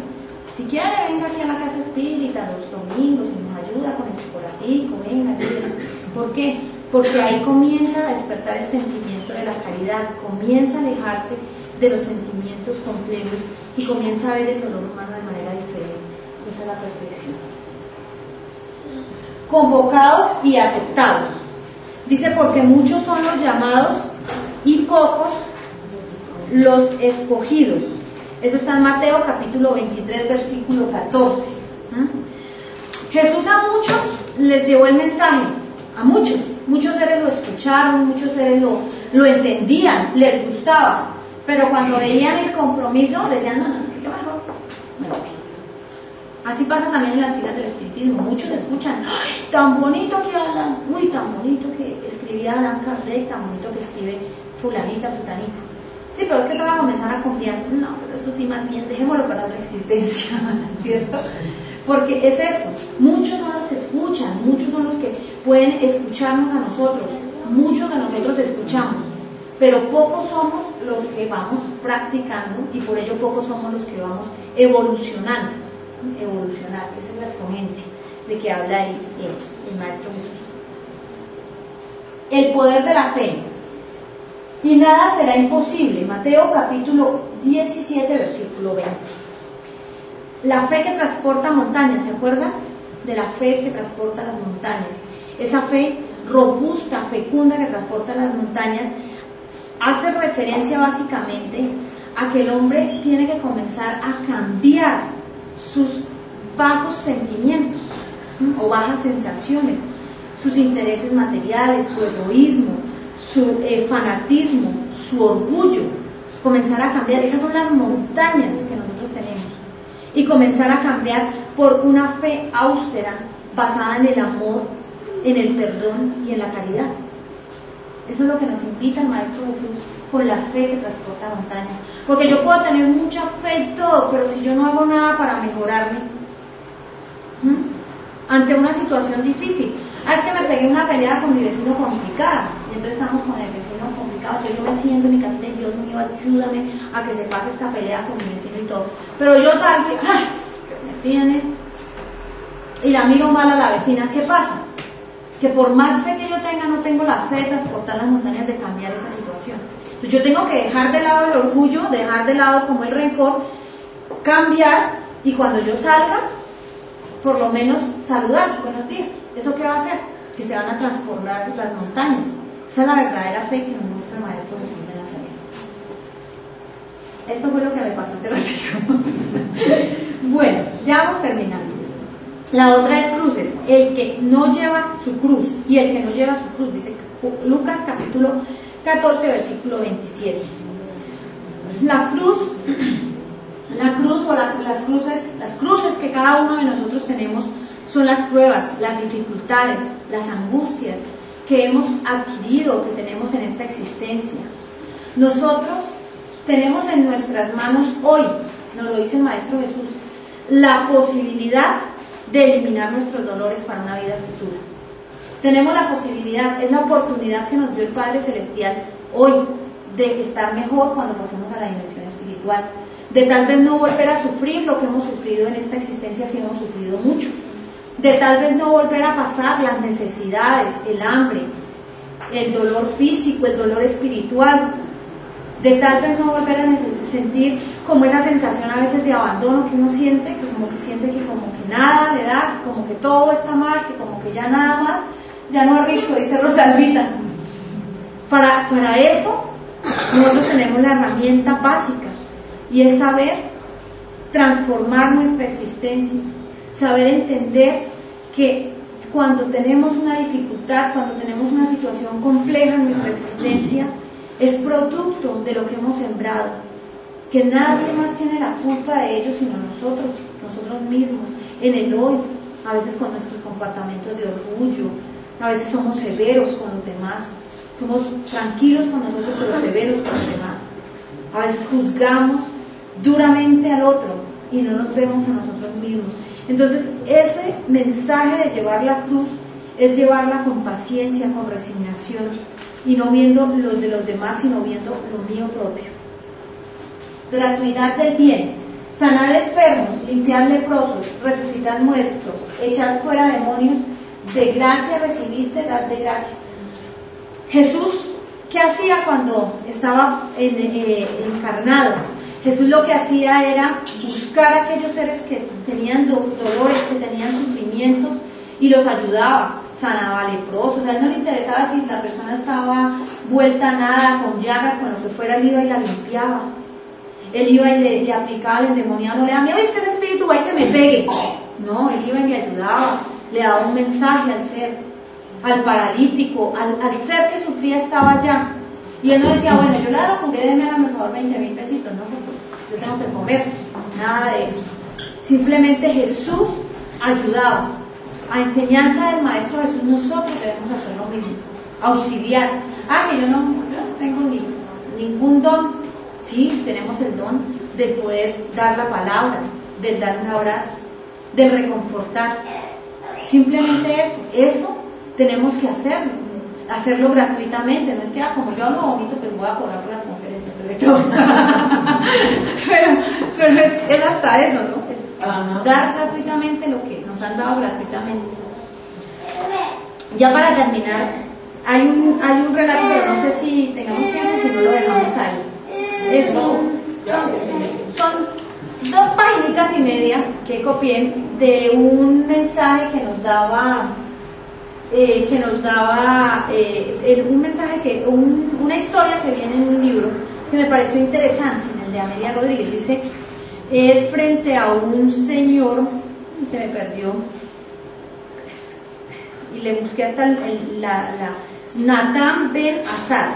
[SPEAKER 1] si quiere venga aquí a la casa espírita los domingos y nos ayuda con el chocolatico, venga, ayúdenos. ¿Por qué? Porque ahí comienza a despertar el sentimiento de la caridad, comienza a alejarse de los sentimientos complejos y comienza a ver el dolor humano de manera diferente. Esa es la perfección. Convocados y aceptados. Dice, porque muchos son los llamados y pocos los escogidos. Eso está en Mateo capítulo 23, versículo 14. Jesús a muchos les llevó el mensaje, a muchos seres lo escucharon, muchos seres lo entendían, les gustaba, pero cuando veían el compromiso decían, no, yo mejor me voy. Así pasa también en las filas del espiritismo, muchos escuchan, ¡ay, tan bonito que hablan! ¡Uy, tan bonito que escribía Allan Kardec, tan bonito que escribe fulanita, fulanita! Sí, pero es que te vas a comenzar a confiar. No, pero eso sí, más bien, dejémoslo para otra existencia, ¿cierto? Porque es eso, muchos son los que escuchan, muchos son los que pueden escucharnos a nosotros, muchos de nosotros escuchamos, pero pocos somos los que vamos practicando y por ello pocos somos los que vamos evolucionando. Evolucionar, esa es la escogencia de que habla ahí el Maestro Jesús. El poder de la fe. Y nada será imposible. Mateo capítulo 17, versículo 20. La fe que transporta montañas, ¿se acuerdan? De la fe que transporta las montañas. Esa fe robusta, fecunda que transporta las montañas, hace referencia básicamente a que el hombre tiene que comenzar a cambiar sus bajos sentimientos o bajas sensaciones, sus intereses materiales, su egoísmo, su fanatismo, su orgullo, comenzar a cambiar. Esas son las montañas que nosotros tenemos, y comenzar a cambiar por una fe austera basada en el amor, en el perdón y en la caridad. Eso es lo que nos invita el Maestro Jesús con la fe que transporta montañas. Porque yo puedo tener mucha fe y todo, pero si yo no hago nada para mejorarme ante una situación difícil. Es que me pegué una pelea con mi vecino complicada, y entonces estamos con el vecino complicado, entonces yo me siento en mi casita y Dios mío, ayúdame a que se pase esta pelea con mi vecino y todo. Pero yo salgo y ¡ay! Que me tiene, y la miro mal a la vecina. ¿Qué pasa? Que por más fe que yo tenga, no tengo la fe de transportar las montañas, de cambiar esa situación. Entonces yo tengo que dejar de lado el orgullo, dejar de lado como el rencor, cambiar, y cuando yo salga, por lo menos saludar, buenos días. ¿Eso qué va a hacer? Que se van a transformar las montañas. Esa es la verdadera fe que nos muestra el Maestro Jesús de Nazaret. Esto fue lo que me pasó hace ratito. Bueno, ya vamos terminando. La otra es cruces. El que no lleva su cruz y el que no lleva su cruz, dice Lucas capítulo 14, versículo 27. La cruz o las cruces que cada uno de nosotros tenemos son las pruebas, las dificultades, las angustias que hemos adquirido, que tenemos en esta existencia. Nosotros tenemos en nuestras manos hoy, nos lo dice el Maestro Jesús, la posibilidad de eliminar nuestros dolores para una vida futura. Tenemos la posibilidad, es la oportunidad que nos dio el Padre Celestial hoy de estar mejor cuando pasemos a la dimensión espiritual, de tal vez no volver a sufrir lo que hemos sufrido en esta existencia, si hemos sufrido mucho, de tal vez no volver a pasar las necesidades, el hambre, el dolor físico, el dolor espiritual, de tal vez no volver a sentir como esa sensación a veces de abandono que uno siente, que como que nada le da, como que todo está mal, que como que ya nada más, ya no es rico, dice Rosalvita. Para eso nosotros tenemos la herramienta básica, y es saber transformar nuestra existencia, saber entender que cuando tenemos una dificultad, cuando tenemos una situación compleja en nuestra existencia, es producto de lo que hemos sembrado, que nadie más tiene la culpa de ello sino nosotros mismos, en el hoy, a veces con nuestros comportamientos de orgullo, a veces somos severos con los demás, somos tranquilos con nosotros pero severos con los demás, a veces juzgamos duramente al otro y no nos vemos a nosotros mismos. Entonces ese mensaje de llevar la cruz es llevarla con paciencia, con resignación, y no viendo los de los demás, sino viendo lo mío propio. Gratuidad del bien: sanar enfermos, limpiar leprosos, resucitar muertos, echar fuera demonios. De gracia recibiste, dad de gracia. Jesús, ¿qué hacía cuando estaba encarnado? Jesús lo que hacía era buscar a aquellos seres que tenían dolores, que tenían sufrimientos, y los ayudaba, sanaba leprosos. O sea, no le interesaba si la persona estaba vuelta a nada, con llagas, con lo que fuera, él iba y la limpiaba. Él iba y le aplicaba al endemoniado, no le daba miedo, es que ese espíritu va y se me pegue. No, él iba y le ayudaba, le daba un mensaje al ser, al paralítico, al ser que sufría, estaba allá. Y él no decía, bueno, yo la locuré, déme a lo mejor 20,000 pesitos, no, porque yo tengo que comer, nada de eso. Simplemente Jesús ayudaba. A enseñanza del Maestro Jesús, nosotros debemos hacer lo mismo, auxiliar. Que yo no tengo ningún don, Sí, tenemos el don de poder dar la palabra, de dar un abrazo, de reconfortar. Simplemente eso tenemos que hacerlo gratuitamente. No es que como yo hablo bonito, pues voy a cobrar por las conferencias, sobre todo. pero es hasta eso, ¿no? Es dar gratuitamente lo que nos han dado gratuitamente. Ya para terminar, hay un relato, pero no sé si tengamos tiempo, si no lo dejamos ahí. Son 2 paginitas y media que copié de un mensaje que nos daba un mensaje una historia que viene en un libro que me pareció interesante, en el de Amelia Rodríguez. Dice, es frente a un señor, se me perdió, y le busqué hasta Natán ben Asad,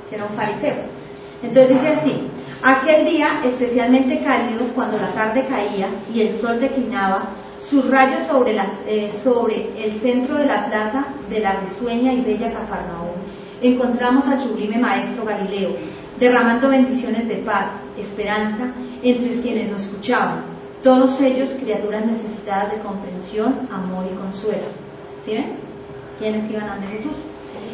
[SPEAKER 1] que era un fariseo. Entonces dice así: aquel día especialmente cálido, cuando la tarde caía y el sol declinaba sus rayos sobre el centro de la plaza de la risueña y bella Cafarnaúm, encontramos al sublime maestro Galileo, derramando bendiciones de paz, esperanza entre quienes lo escuchaban, todos ellos criaturas necesitadas de comprensión, amor y consuelo. ¿Sí ven? ¿Quiénes iban ante Jesús?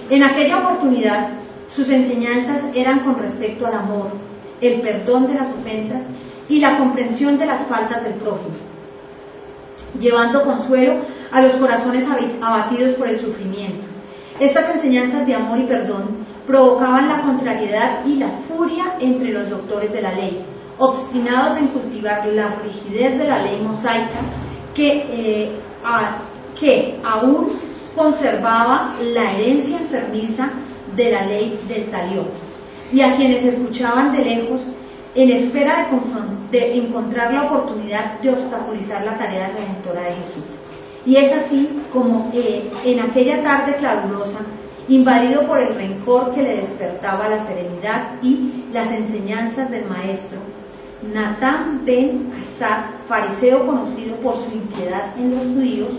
[SPEAKER 1] En aquella oportunidad, sus enseñanzas eran con respecto al amor, el perdón de las ofensas y la comprensión de las faltas del prójimo, llevando consuelo a los corazones abatidos por el sufrimiento. Estas enseñanzas de amor y perdón provocaban la contrariedad y la furia entre los doctores de la ley, obstinados en cultivar la rigidez de la ley mosaica que aún conservaba la herencia enfermiza de la ley del talión, y a quienes escuchaban de lejos en espera de encontrar la oportunidad de obstaculizar la tarea redentora de Jesús. Y es así como en aquella tarde clarurosa, invadido por el rencor que le despertaba la serenidad y las enseñanzas del maestro, Natán ben Asad, fariseo conocido por su impiedad en los judíos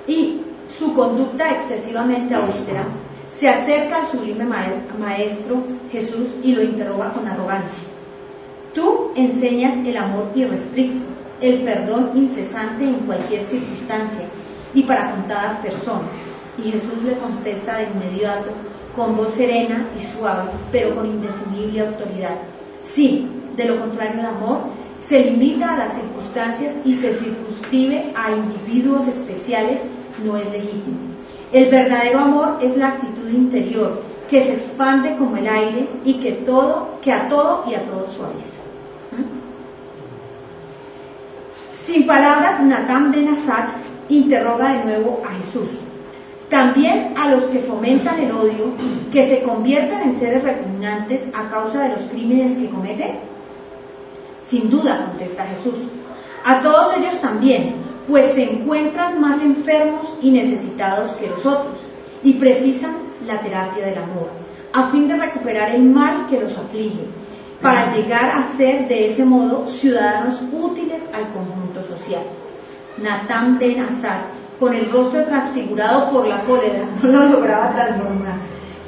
[SPEAKER 1] y su conducta excesivamente austera, se acerca al sublime maestro Jesús y lo interroga con arrogancia. Tú enseñas el amor irrestricto, el perdón incesante en cualquier circunstancia y para contadas personas. Y Jesús le contesta de inmediato, con voz serena y suave, pero con indefinible autoridad: sí, de lo contrario el amor se limita a las circunstancias y se circunscribe a individuos especiales, no es legítimo. El verdadero amor es la actitud interior que se expande como el aire y que a todo y a todo suaviza. Sin palabras, Natán ben Asad interroga de nuevo a Jesús: ¿también a los que fomentan el odio, que se convierten en seres repugnantes a causa de los crímenes que cometen? Sin duda, contesta Jesús, a todos ellos también, pues se encuentran más enfermos y necesitados que los otros, y precisan la terapia del amor, a fin de recuperar el mal que los aflige, para llegar a ser de ese modo ciudadanos útiles al conjunto social. Natán ben Asad, con el rostro transfigurado por la cólera, no lo lograba transformar,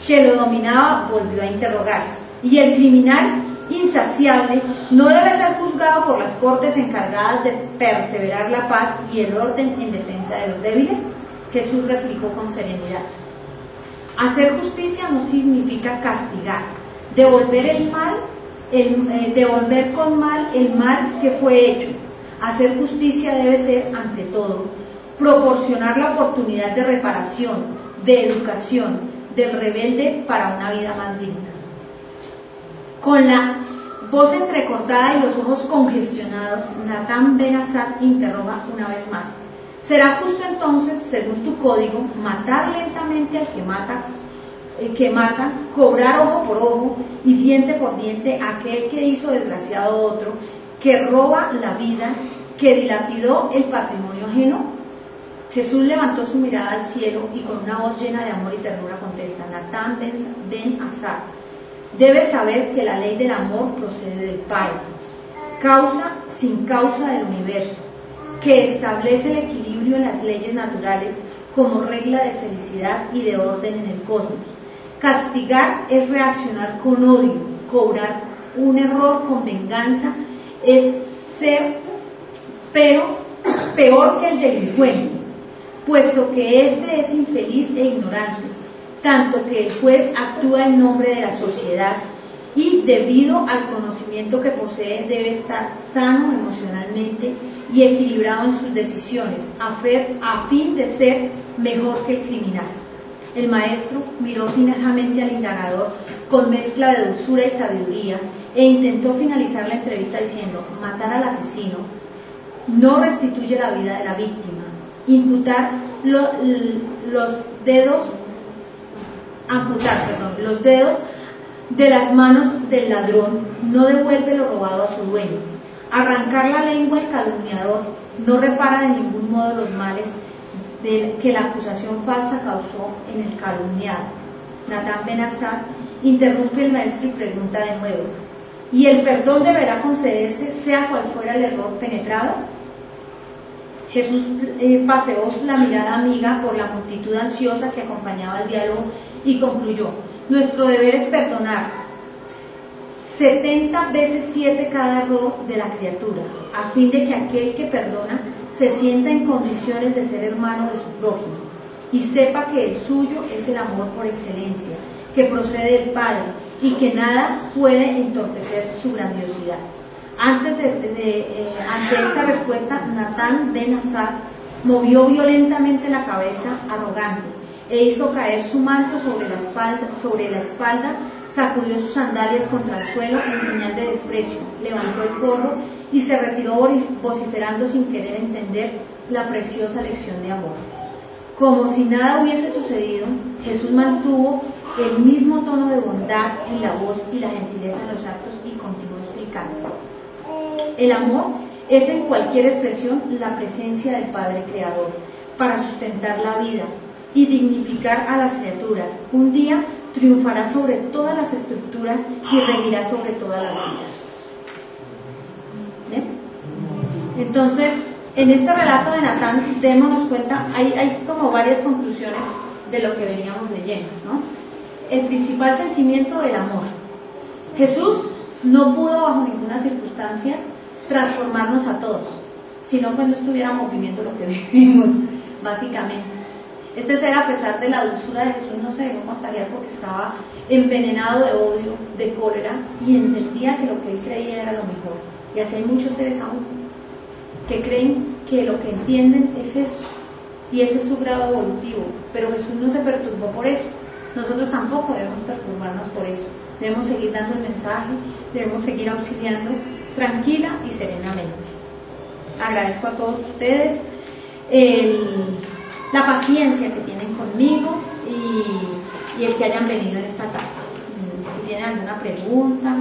[SPEAKER 1] que lo dominaba, volvió a interrogar: ¿y el criminal insaciable no debe ser juzgado por las cortes encargadas de perseverar la paz y el orden en defensa de los débiles? Jesús replicó con serenidad: hacer justicia no significa castigar, devolver con mal el mal que fue hecho. Hacer justicia debe ser, ante todo, proporcionar la oportunidad de reparación, de educación del rebelde para una vida más digna. Con la voz entrecortada y los ojos congestionados, Natán ben Asad interroga una vez más: ¿será justo entonces, según tu código, matar lentamente al que mata, cobrar ojo por ojo y diente por diente a aquel que hizo desgraciado a otro, que roba la vida, que dilapidó el patrimonio ajeno? Jesús levantó su mirada al cielo y con una voz llena de amor y ternura contesta: Natán ben Asad, debes saber que la ley del amor procede del Padre, sin causa del universo, que establece el equilibrio en las leyes naturales como regla de felicidad y de orden en el cosmos. Castigar es reaccionar con odio, cobrar un error con venganza es ser peor que el delincuente, puesto que éste es infeliz e ignorante, tanto que el juez actúa en nombre de la sociedad y debido al conocimiento que posee debe estar sano emocionalmente y equilibrado en sus decisiones a fin de ser mejor que el criminal. El maestro miró fijamente al indagador con mezcla de dulzura y sabiduría e intentó finalizar la entrevista diciendo: matar al asesino no restituye la vida de la víctima. Amputar los dedos de las manos del ladrón no devuelve lo robado a su dueño. Arrancar la lengua al calumniador no repara de ningún modo los males que la acusación falsa causó en el calumniado. Natán Ben Assad interrumpe el maestro y pregunta de nuevo: ¿y el perdón deberá concederse sea cual fuera el error penetrado? Jesús paseó la mirada amiga por la multitud ansiosa que acompañaba el diálogo y concluyó: nuestro deber es perdonar 70 veces 7 cada error de la criatura, a fin de que aquel que perdona se sienta en condiciones de ser hermano de su prójimo y sepa que el suyo es el amor por excelencia, que procede del Padre y que nada puede entorpecer su grandiosidad. Ante esta respuesta, Natán Ben Assad movió violentamente la cabeza arrogante e hizo caer su manto sobre la espalda, sacudió sus sandalias contra el suelo en señal de desprecio, levantó el gorro y se retiró vociferando sin querer entender la preciosa lección de amor. Como si nada hubiese sucedido, Jesús mantuvo el mismo tono de bondad en la voz y la gentileza en los actos y continuó explicando: el amor es en cualquier expresión la presencia del Padre Creador para sustentar la vida y dignificar a las criaturas. Un día triunfará sobre todas las estructuras y regirá sobre todas las vidas. ¿Bien? Entonces, en este relato de Natán, démonos cuenta, hay como varias conclusiones de lo que veníamos leyendo, ¿no? El principal sentimiento del amor. Jesús no pudo bajo ninguna circunstancia transformarnos a todos, sino pues no estuviéramos viviendo lo que vivimos, básicamente. Este ser, a pesar de la dulzura de Jesús, no se dejó contagiar porque estaba envenenado de odio, de cólera, y entendía que lo que él creía era lo mejor. Y así hay muchos seres aún que creen que lo que entienden es eso, y ese es su grado evolutivo, pero Jesús no se perturbó por eso. Nosotros tampoco debemos perturbarnos por eso. Debemos seguir dando el mensaje, debemos seguir auxiliando tranquila y serenamente. Agradezco a todos ustedes la paciencia que tienen conmigo y el que hayan venido en esta tarde. Si tienen alguna pregunta.